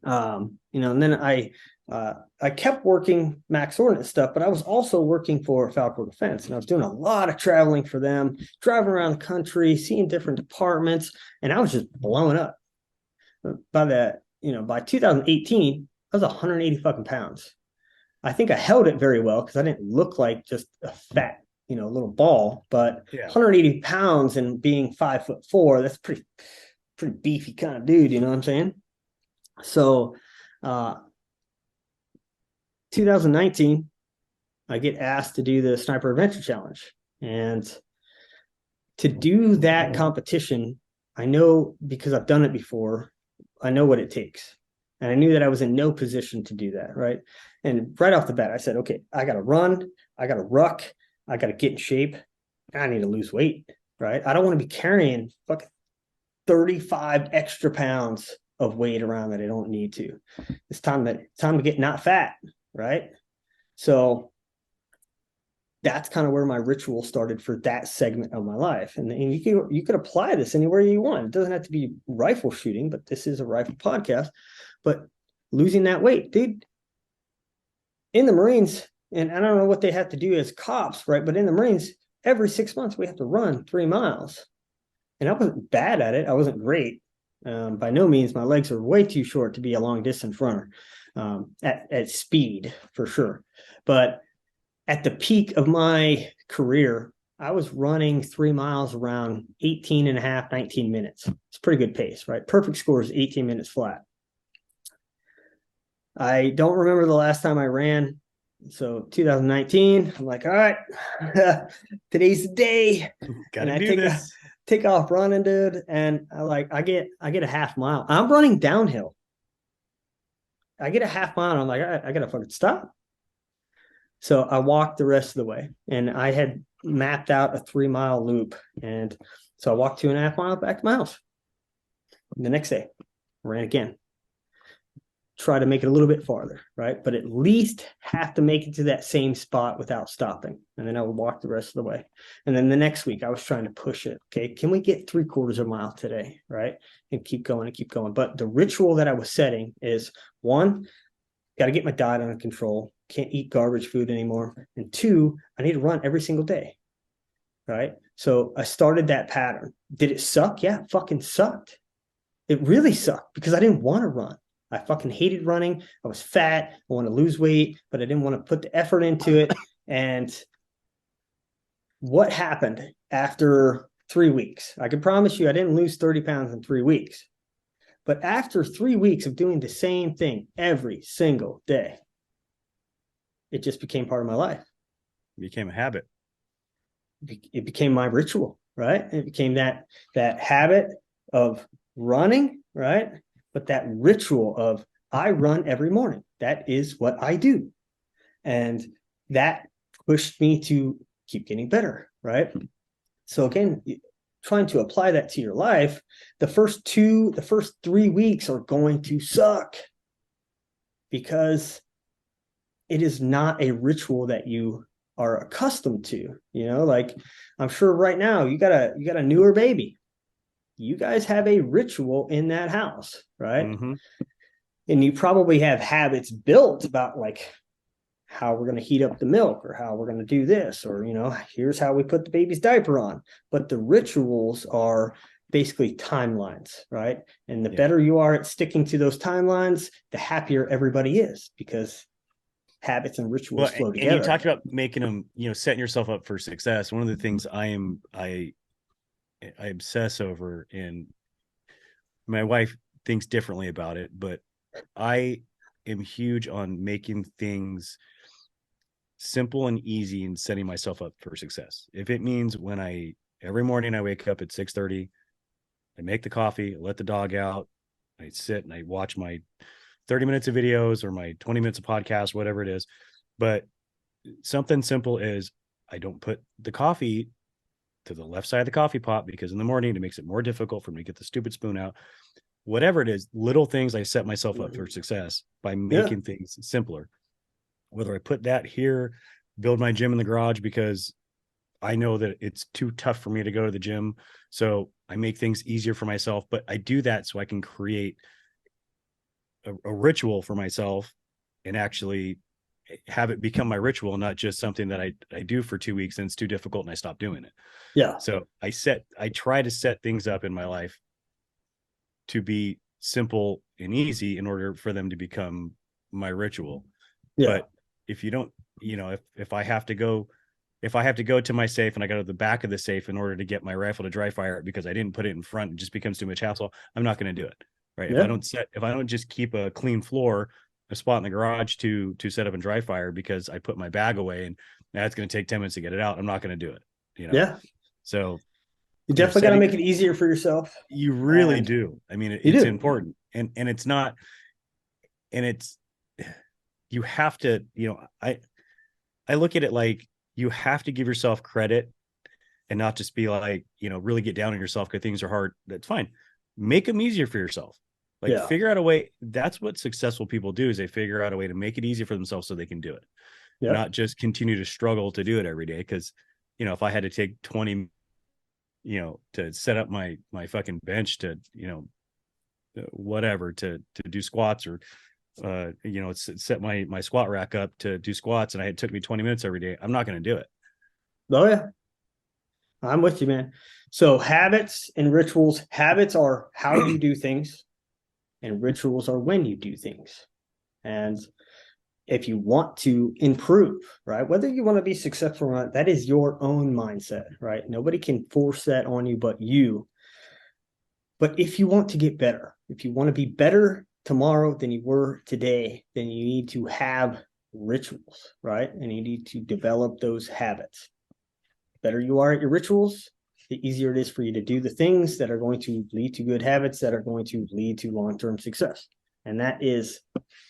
and then I kept working Max Ordinate stuff, but I was also working for Falcor Defense, and I was doing a lot of traveling for them, driving around the country, seeing different departments, and I was just blowing up. By 2018, I was 180 fucking pounds. I think I held it very well because I didn't look like just a fat, little ball, but 180 pounds and being 5'4", that's pretty beefy kind of dude, you know what I'm saying? So, 2019, I get asked to do the Sniper Adventure Challenge. And to do that competition, I know, because I've done it before, I know what it takes. And I knew that I was in no position to do that, right? And right off the bat, I said, okay, I got to run, I got to ruck, I got to get in shape, I need to lose weight, right? I don't want to be carrying fucking 35 extra pounds of weight around that I don't need to. It's time to get not fat, right? So that's kind of where my ritual started for that segment of my life. And you could apply this anywhere you want. It doesn't have to be rifle shooting, but this is a rifle podcast. But losing that weight, dude, in the Marines, and I don't know what they have to do as cops, right? But in the Marines, every 6 months we have to run 3 miles. And I wasn't bad at it. I wasn't great. By no means, my legs are way too short to be a long distance runner at speed for sure. But at the peak of my career, I was running 3 miles around 18 and a half, 19 minutes. It's a pretty good pace, right? Perfect score is 18 minutes flat. I don't remember the last time I ran. So 2019, I'm like, all right, today's the day. And Gotta I do this. take off running, dude. And I get a half mile. I'm running downhill. I get a half mile. And I'm like, all right, I gotta fucking stop. So I walked the rest of the way, and I had mapped out a 3 mile loop. And so I walked 2.5 miles back to my house. The next day, ran again. Try to make it a little bit farther, right? But at least have to make it to that same spot without stopping. And then I would walk the rest of the way. And then the next week, I was trying to push it. Okay, can we get 3/4 of a mile today, right? And keep going and keep going. But the ritual that I was setting is, one, got to get my diet under control. Can't eat garbage food anymore. And two, I need to run every single day, right? So I started that pattern. Did it suck? Yeah, it fucking sucked. It really sucked because I didn't want to run. I fucking hated running. I was fat. I want to lose weight, but I didn't want to put the effort into it. And what happened after 3 weeks? I can promise you I didn't lose 30 pounds in 3 weeks. But after 3 weeks of doing the same thing every single day, it just became part of my life. It became a habit. It became my ritual, right? It became that habit of running, right? But that ritual of I run every morning. That is what I do. And that pushed me to keep getting better, right? So again, trying to apply that to your life, the first 3 weeks are going to suck because it is not a ritual that you are accustomed to. Like I'm sure right now you got a newer baby. You guys have a ritual in that house, right? Mm-hmm. And you probably have habits built about like how we're going to heat up the milk or how we're going to do this, or here's how we put the baby's diaper on. But the rituals are basically timelines, right? And the better you are at sticking to those timelines, the happier everybody is, because habits and rituals flow together. And you talked about making them, setting yourself up for success. One of the things I obsess over, and my wife thinks differently about it, but I am huge on making things simple and easy and setting myself up for success. If it means every morning I wake up at 6:30, I make the coffee, I let the dog out, I sit and I watch my 30 minutes of videos or my 20 minutes of podcast, whatever it is. But something simple is I don't put the coffee to the left side of the coffee pot, because in the morning it makes it more difficult for me to get the stupid spoon out. Whatever it is, little things, I set myself up for success by making things simpler. Whether I put that here, build my gym in the garage because I know that it's too tough for me to go to the gym. So I make things easier for myself, but I do that so I can create a ritual for myself and actually have it become my ritual, not just something that I do for 2 weeks and it's too difficult and I stop doing it. Yeah. So I try to set things up in my life to be simple and easy in order for them to become my ritual. Yeah. But if you don't, if I have to go to my safe and I go to the back of the safe in order to get my rifle to dry fire because I didn't put it in front, it just becomes too much hassle. I'm not going to do it. Right. Yeah. If I don't just keep a clean floor, a spot in the garage to set up and dry fire because I put my bag away and that's going to take 10 minutes to get it out, I'm not going to do it. Yeah. So you definitely got to make it easier for yourself. You really do. I mean, it's important, and it's not, and it's, you have to, I look at it like you have to give yourself credit and not just be like, really get down on yourself because things are hard. That's fine. Make them easier for yourself. Figure out a way. That's what successful people do, is they figure out a way to make it easy for themselves so they can do it. Not just continue to struggle to do it every day. Because, if I had to take 20, to set up my fucking bench to, whatever, to do squats or set my squat rack up to do squats, and it took me 20 minutes every day. I'm not going to do it. Oh yeah, I'm with you, man. So habits and rituals. Habits are how you do things, and rituals are when you do things. And if you want to improve, right, whether you want to be successful or not, that is your own mindset, right? Nobody can force that on you but you. But if you want to get better, if you want to be better tomorrow than you were today, then you need to have rituals, right? And you need to develop those habits. The better you are at your rituals, the easier it is for you to do the things that are going to lead to good habits that are going to lead to long-term success. And that is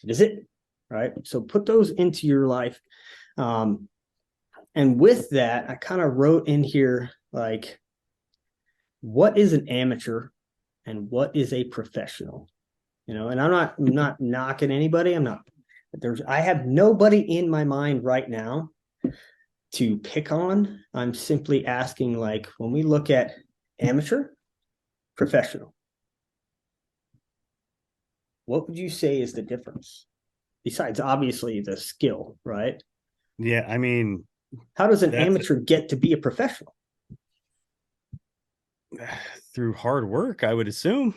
it, right? So put those into your life. And with that, I kind of wrote in here, like, what is an amateur and what is a professional? And I'm not knocking anybody. I have nobody in my mind right now to pick on. I'm simply asking, like, when we look at amateur, professional, what would you say is the difference? Besides, obviously, the skill, right? Yeah, I mean, how does an amateur get to be a professional? Through hard work, I would assume.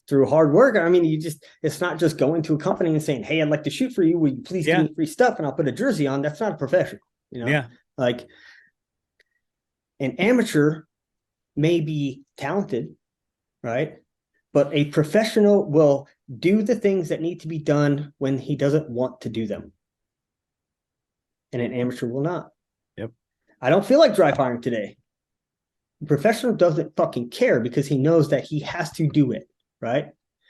Through hard work. I mean, it's not just going to a company and saying, hey, I'd like to shoot for you. Will you please give me free stuff and I'll put a jersey on? That's not a professional, Yeah. Like, an amateur may be talented, right? But a professional will do the things that need to be done when he doesn't want to do them. And an amateur will not. Yep. I don't feel like dry firing today. The professional doesn't fucking care because he knows that he has to do it, right?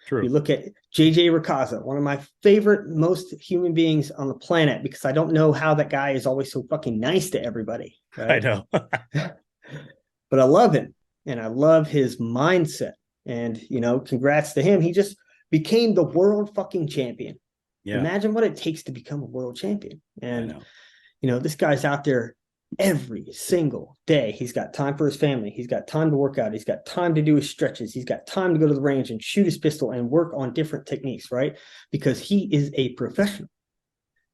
True. You look at JJ Ricazza, one of my favorite, most human beings on the planet, because I don't know how that guy is always so fucking nice to everybody. Right? I know. But I love him, and I love his mindset. And, congrats to him. He just became the world fucking champion. Yeah. Imagine what it takes to become a world champion. And, this guy's out there every single day. He's got time for his family. He's got time to work out. He's got time to do his stretches. He's got time to go to the range and shoot his pistol and work on different techniques, right? Because he is a professional.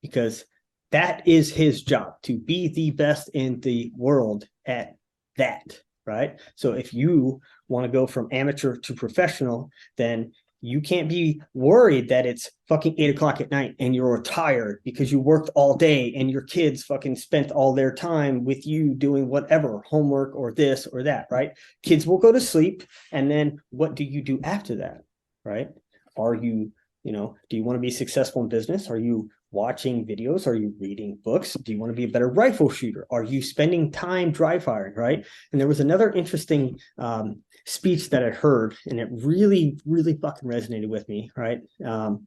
Because that is his job, to be the best in the world at that, right? So if you want to go from amateur to professional, then you can't be worried that it's fucking 8 o'clock at night and you're tired because you worked all day and your kids fucking spent all their time with you doing whatever, homework or this or that, right? Kids will go to sleep. And then what do you do after that, right? Are you, do you want to be successful in business? Are you watching videos? Are you reading books? Do you want to be a better rifle shooter? Are you spending time dry firing, right? And there was another interesting speech that I heard, and it really, really fucking resonated with me, right? It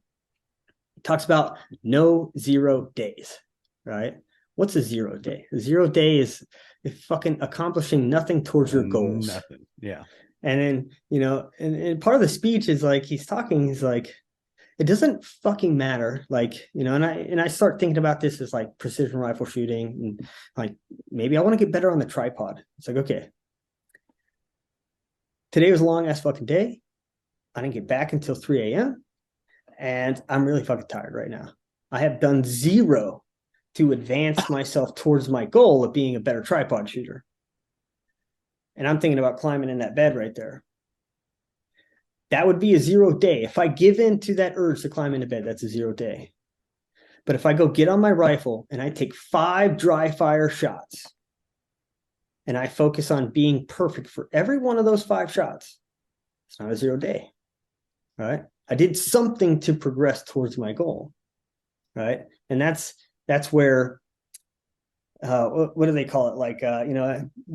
talks about no 0 days, right? What's a 0 day? A 0 day is fucking accomplishing nothing towards your goals. Nothing. Yeah. And then, and part of the speech is like, he's like, it doesn't fucking matter. Like, and I start thinking about this as like precision rifle shooting, and like, maybe I want to get better on the tripod. It's like, okay, today was a long ass fucking day. I didn't get back until 3 a.m. and I'm really fucking tired right now. I have done 0 to advance myself towards my goal of being a better tripod shooter. And I'm thinking about climbing in that bed right there. That would be a 0 day. If I give in to that urge to climb into bed, that's a 0 day. But if I go get on my rifle and I take 5 dry fire shots and I focus on being perfect for every one of those 5 shots, it's not a 0 day, right? I did something to progress towards my goal, right? And that's where, what do they call it? Like,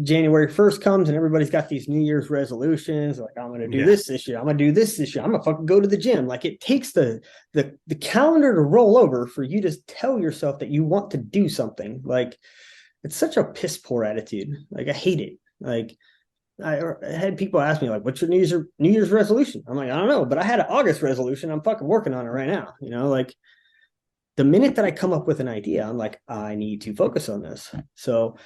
January 1st comes and everybody's got these New Year's resolutions. Like, I'm going to do this year. I'm going to do this year. I'm going to fucking go to the gym. Like, it takes the calendar to roll over for you to tell yourself that you want to do something. Like, it's such a piss poor attitude. Like, I hate it. Like, I had people ask me, like, what's your New Year's resolution? I'm like, I don't know, but I had an August resolution. I'm fucking working on it right now. Like, the minute that I come up with an idea, I'm like, I need to focus on this. So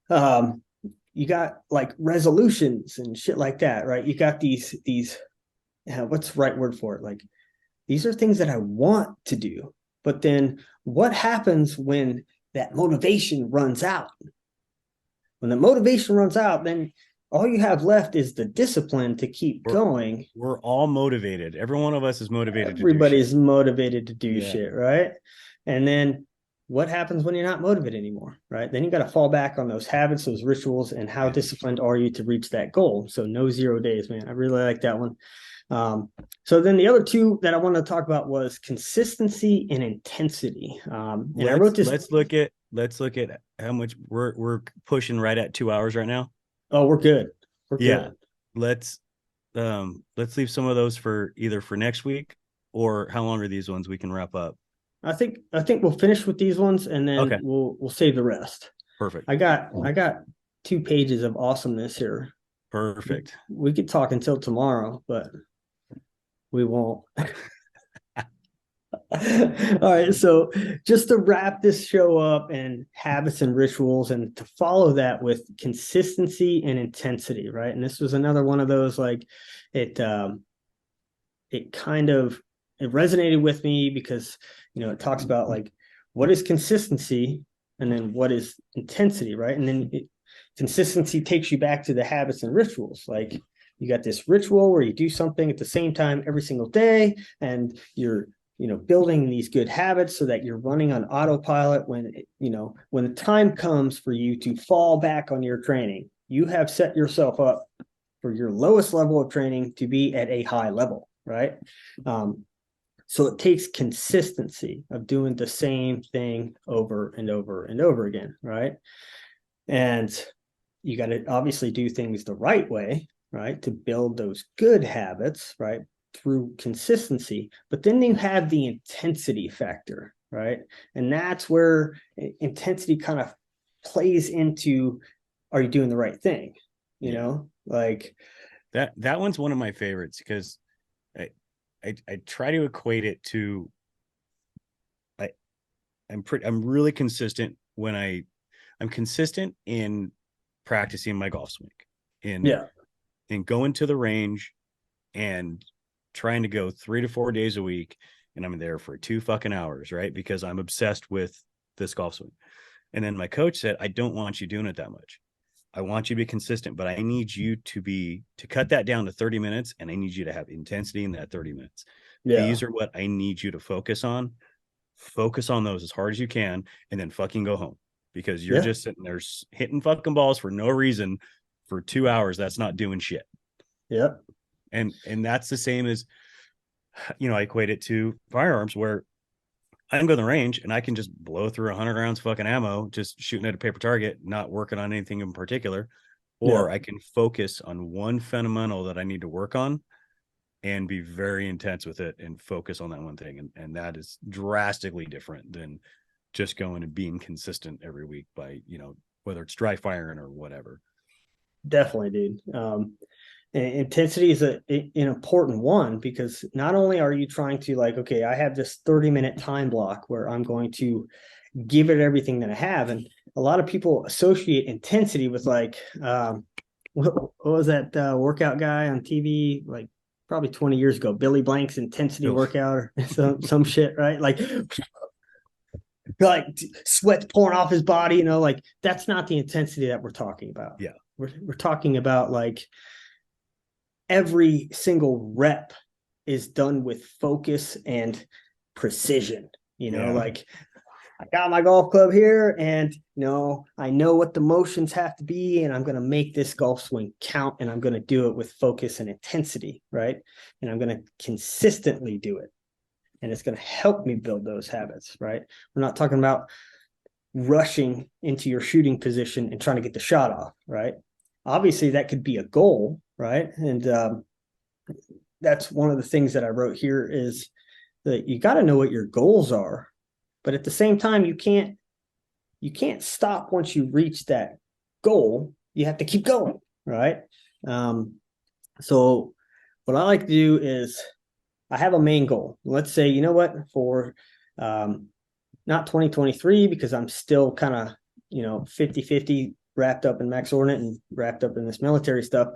you got like resolutions and shit like that, right? You got these what's the right word for it? Like These are things that I want to do. But then what happens when that motivation runs out? When the motivation runs out, then all you have left is the discipline to keep going. We're all motivated. Every one of us is motivated to do Everybody's shit. motivated to do shit, right? And then what happens when you're not motivated anymore, right? Then you got to fall back on those habits, those rituals, and how disciplined are you to reach that goal? So no 0 days, man. I really like that one. So then the other two that I wanted to talk about was consistency and intensity. And I wrote this. Let's look at how much we're pushing right at 2 hours right now. Oh, we're good. We're yeah. good. Let's leave some of those for either for next week, or how long are these ones we can wrap up? I think we'll finish with these ones, and then we'll save the rest. Perfect. I got 2 pages of awesomeness here. Perfect. We could talk until tomorrow, but we won't. All right. So just to wrap this show up, and habits and rituals, and to follow that with consistency and intensity, right? And this was another one of those, like, it kind of, it resonated with me because, it talks about like what is consistency and then what is intensity, right? And then consistency takes you back to the habits and rituals. Like, you got this ritual where you do something at the same time every single day, and you're building these good habits so that you're running on autopilot when the time comes for you to fall back on your training, you have set yourself up for your lowest level of training to be at a high level, right? So it takes consistency of doing the same thing over and over and over again, right? And you got to obviously do things the right way, right, to build those good habits, right, through consistency. But then you have the intensity factor, right? And that's where intensity kind of plays into, are you doing the right thing? Like that one's one of my favorites, because I try to equate it to, I'm really consistent when I'm consistent in practicing my golf swing, in going to the range and trying to go 3 to 4 days a week, and I'm there for 2 fucking hours, right? Because I'm obsessed with this golf swing. And then my coach said, I don't want you doing it that much. I want you to be consistent, but I need you to cut that down to 30 minutes, and I need you to have intensity in that 30 minutes. These are what I need you to focus on. Focus on those as hard as you can, and then fucking go home, because you're just sitting there hitting fucking balls for no reason for 2 hours. That's not doing shit. Yeah. And that's the same as, I equate it to firearms, where I can go to the range and I can just blow through 100 rounds of fucking ammo, just shooting at a paper target, not working on anything in particular. Or I can focus on one fundamental that I need to work on and be very intense with it and focus on that one thing. And that is drastically different than just going and being consistent every week by, whether it's dry firing or whatever. Definitely, dude. Intensity is an important one, because not only are you trying to, like, okay, I have this 30-minute time block where I'm going to give it everything that I have. And a lot of people associate intensity with, like, what was that workout guy on TV, like probably 20 years ago, Billy Blank's intensity workout or some shit, right? Like sweat pouring off his body, like, that's not the intensity that we're talking about. Yeah. We're talking about, like, every single rep is done with focus and precision. Like, I got my golf club here, and I know what the motions have to be, and I'm going to make this golf swing count, and I'm going to do it with focus and intensity, right? And I'm going to consistently do it, and it's going to help me build those habits, right? We're not talking about rushing into your shooting position and trying to get the shot off, right? Obviously that could be a goal, right? And that's one of the things that I wrote here, is that you got to know what your goals are, but at the same time, you can't stop once you reach that goal. You have to keep going, right? So what I like to do is, I have a main goal. Let's say, for not 2023, because I'm still kind of, 50-50 wrapped up in Max Ordinate and wrapped up in this military stuff.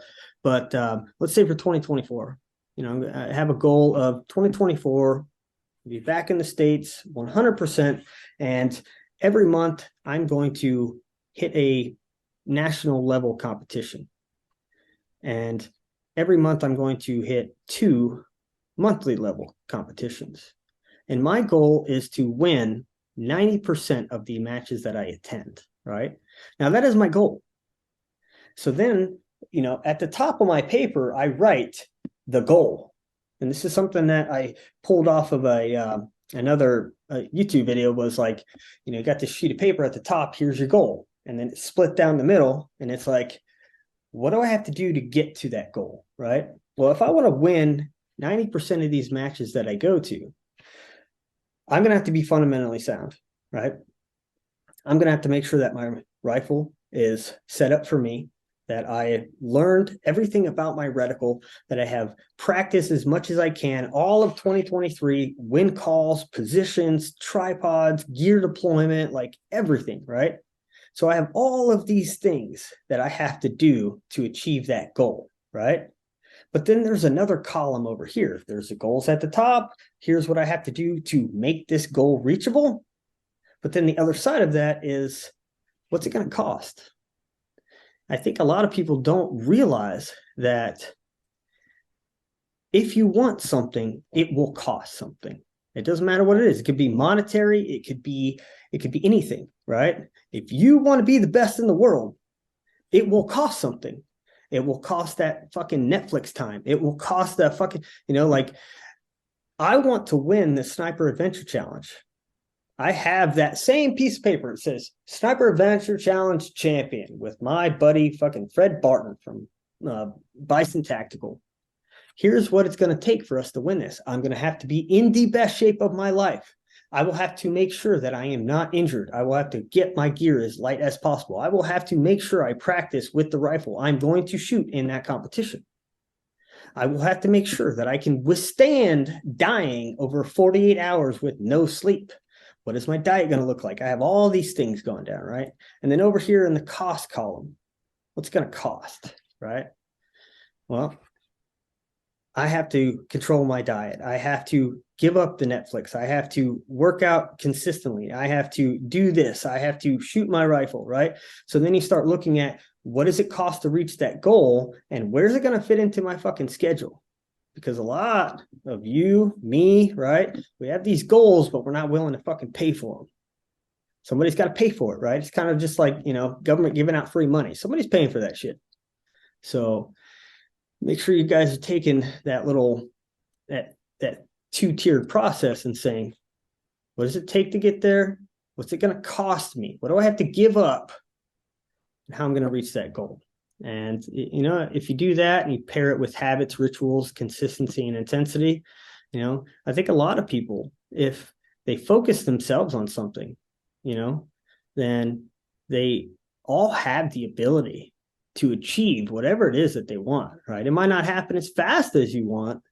But let's say for 2024, I have a goal of 2024, be back in the States 100%. And every month I'm going to hit a national level competition. And every month I'm going to hit 2 monthly level competitions. And my goal is to win 90% of the matches that I attend, right? Now that is my goal. So then, at the top of my paper, I write the goal. And this is something that I pulled off of another YouTube video. Was like, you got this sheet of paper at the top, here's your goal. And then it's split down the middle. And it's like, what do I have to do to get to that goal, right? Well, if I want to win 90% of these matches that I go to, I'm going to have to be fundamentally sound, right? I'm going to have to make sure that my rifle is set up for me, that I learned everything about my reticle, that I have practiced as much as I can all of 2023, wind calls, positions, tripods, gear deployment, like everything, right? So I have all of these things that I have to do to achieve that goal, right? But then there's another column over here. There's the goals at the top. Here's what I have to do to make this goal reachable. But then the other side of that is, what's it going to cost? I think a lot of people don't realize that if you want something, it will cost something. It doesn't matter what it is. It could be monetary. It could be anything, right? If you want to be the best in the world, it will cost something. It will cost that fucking Netflix time. It will cost that fucking, like, I want to win the Sniper Adventure Challenge. I have that same piece of paper. It says Sniper Adventure Challenge Champion with my buddy fucking Fred Barton from Bison Tactical. Here's what it's going to take for us to win this. I'm going to have to be in the best shape of my life. I will have to make sure that I am not injured. I will have to get my gear as light as possible. I will have to make sure I practice with the rifle I'm going to shoot in that competition. I will have to make sure that I can withstand dying over 48 hours with no sleep. What is my diet going to look like? I have all these things going down, right? And then over here in the cost column, what's going to cost, right? Well, I have to control my diet. I have to give up the Netflix. I have to work out consistently. I have to do this. I have to shoot my rifle, right? So then you start looking at, what does it cost to reach that goal? And where's it going to fit into my fucking schedule? Because a lot of you, me, right? We have these goals, but we're not willing to fucking pay for them. Somebody's got to pay for it, right? It's kind of just like, government giving out free money. Somebody's paying for that shit. So make sure you guys are taking that that 2-tiered process and saying, what does it take to get there? What's it going to cost me? What do I have to give up? And how I'm going to reach that goal? And, if you do that and you pair it with habits, rituals, consistency, and intensity, I think a lot of people, if they focus themselves on something, then they all have the ability to achieve whatever it is that they want, right? It might not happen as fast as you want,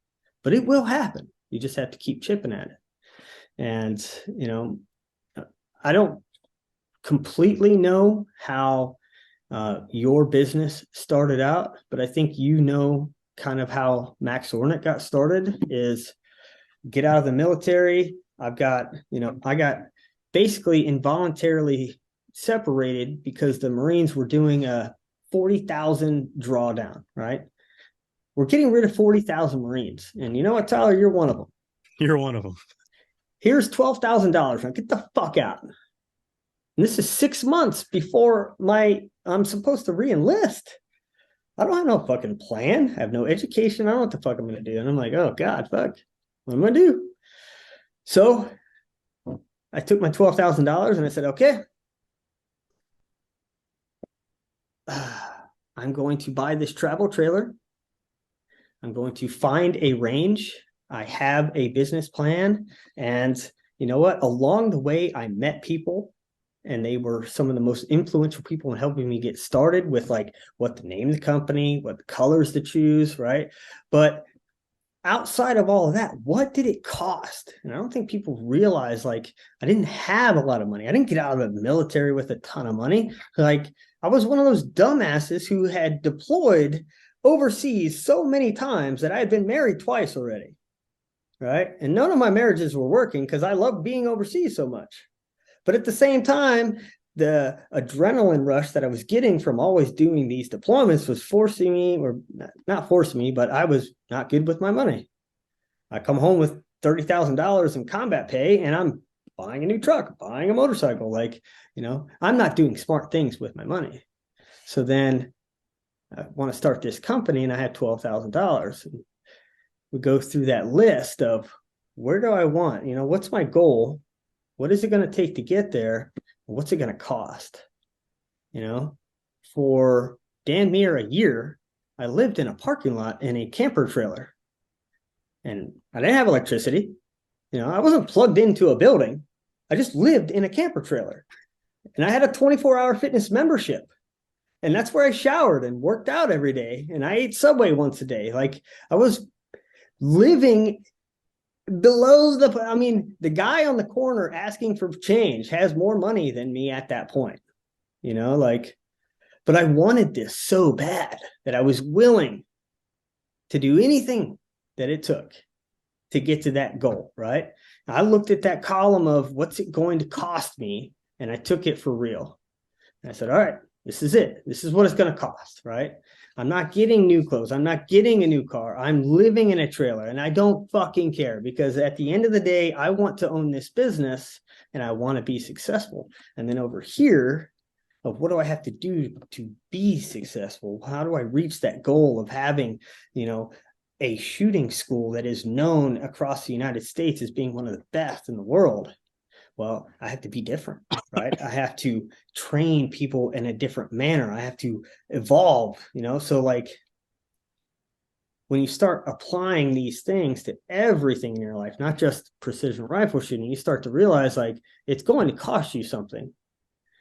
but it will happen. You just have to keep chipping at it. And, I don't completely know how your business started out, but I think kind of how Max Ordinate got started is get out of the military. I got basically involuntarily separated because the Marines were doing a 40,000 drawdown, right? We're getting rid of 40,000 Marines. And you know what, Tyler? You're one of them. You're one of them. Here's $12,000. Now get the fuck out. And this is 6 months before I'm supposed to re-enlist. I don't have no fucking plan. I have no education. I don't know what the fuck I'm going to do. And I'm like, oh God, fuck. What am I going to do? So I took my $12,000 and I said, okay, I'm going to buy this travel trailer. I'm going to find a range. I have a business plan. And you know what? Along the way, I met people, and they were some of the most influential people in helping me get started with like what to name the company, what colors to choose, right? But outside of all of that, what did it cost? And I don't think people realize, like, I didn't have a lot of money. I didn't get out of the military with a ton of money. Like, I was one of those dumbasses who had deployed overseas so many times that I had been married twice already. Right. And none of my marriages were working because I loved being overseas so much. But at the same time, the adrenaline rush that I was getting from always doing these deployments was forcing me, or not forcing me, but I was not good with my money. I come home with $30,000 in combat pay and I'm buying a new truck, buying a motorcycle. Like, I'm not doing smart things with my money. So then I want to start this company and I had $12,000. We go through that list of where do I want, what's my goal? What is it going to take to get there? What's it going to cost? For damn near a year, I lived in a parking lot in a camper trailer and I didn't have electricity. I wasn't plugged into a building. I just lived in a camper trailer and I had a 24-hour fitness membership. And that's where I showered and worked out every day. And I ate Subway once a day. Like I was living below the guy on the corner asking for change has more money than me at that point, but I wanted this so bad that I was willing to do anything that it took to get to that goal, right? I looked at that column of what's it going to cost me, and I took it for real. And I said, all right, this is it. This is what it's going to cost, right? I'm not getting new clothes. I'm not getting a new car. I'm living in a trailer and I don't fucking care because at the end of the day, I want to own this business and I want to be successful. And then over here of what do I have to do to be successful? How do I reach that goal of having, a shooting school that is known across the United States as being one of the best in the world? Well, I have to be different, right? I have to train people in a different manner. I have to evolve, So like when you start applying these things to everything in your life, not just precision rifle shooting, you start to realize like it's going to cost you something.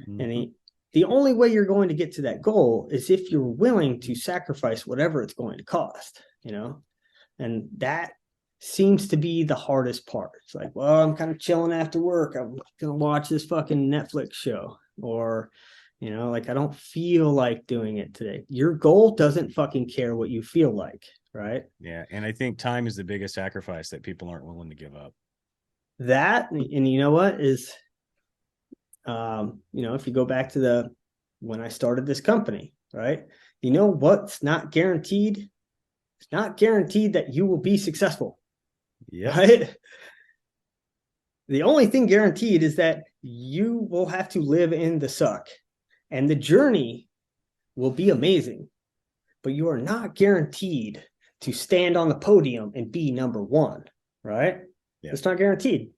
Mm-hmm. And the only way you're going to get to that goal is if you're willing to sacrifice whatever it's going to cost, and that seems to be the hardest part. It's like, well, I'm kind of chilling after work. I'm going to watch this fucking Netflix show or, like I don't feel like doing it today. Your goal doesn't fucking care what you feel like. Right. Yeah. And I think time is the biggest sacrifice that people aren't willing to give up. That, and you know what is, if you go back to when I started this company, right? What's not guaranteed? It's not guaranteed that you will be successful. Yeah. Right. The only thing guaranteed is that you will have to live in the suck and the journey will be amazing, but you are not guaranteed to stand on the podium and be number one. Right. Yeah. It's not guaranteed.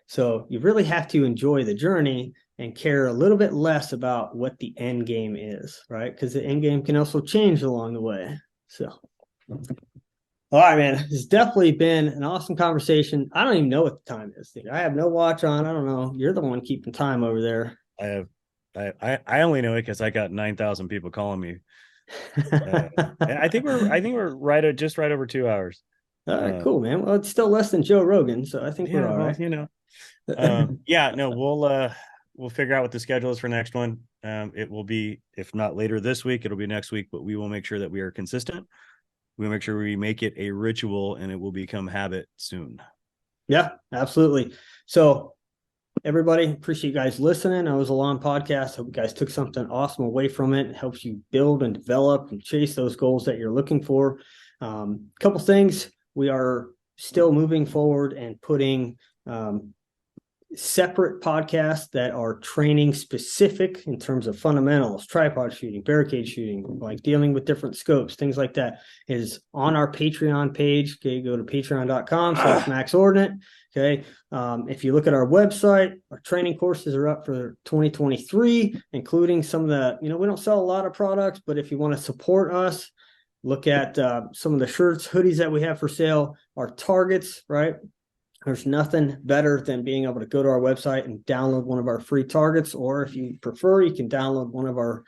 So you really have to enjoy the journey and care a little bit less about what the end game is. Right. Because the end game can also change along the way. So. All right, man. It's definitely been an awesome conversation. I don't even know what the time is, dude. I have no watch on. I don't know. You're the one keeping time over there. I only know it because I got 9,000 people calling me. I think we're right at just right over 2 hours. All right, cool, man. Well, it's still less than Joe Rogan, so I think we're all right. We'll figure out what the schedule is for next one. It will be, if not later this week, it'll be next week, but we will make sure that we are consistent. We'll make sure we make it a ritual and it will become habit soon. Yeah, absolutely. So everybody, appreciate you guys listening. It was a long podcast. Hope you guys took something awesome away from it. It helps you build and develop and chase those goals that you're looking for. Couple things. We are still moving forward and putting separate podcasts that are training specific in terms of fundamentals, tripod shooting, barricade shooting, like dealing with different scopes, things like that is on our Patreon page. Okay. Go to patreon.com/maxordinate. Okay. If you look at our website, our training courses are up for 2023, including some of the, we don't sell a lot of products, but if you want to support us, look at some of the shirts, hoodies that we have for sale, our targets, right? There's nothing better than being able to go to our website and download one of our free targets, or if you prefer, you can download one of our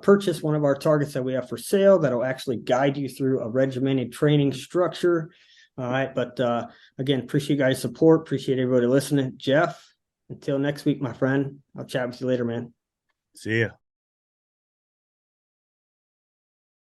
purchase one of our targets that we have for sale that'll actually guide you through a regimented training structure. All right. But again, appreciate you guys' support. Appreciate everybody listening. Jeph, until next week, my friend, I'll chat with you later, man. See ya.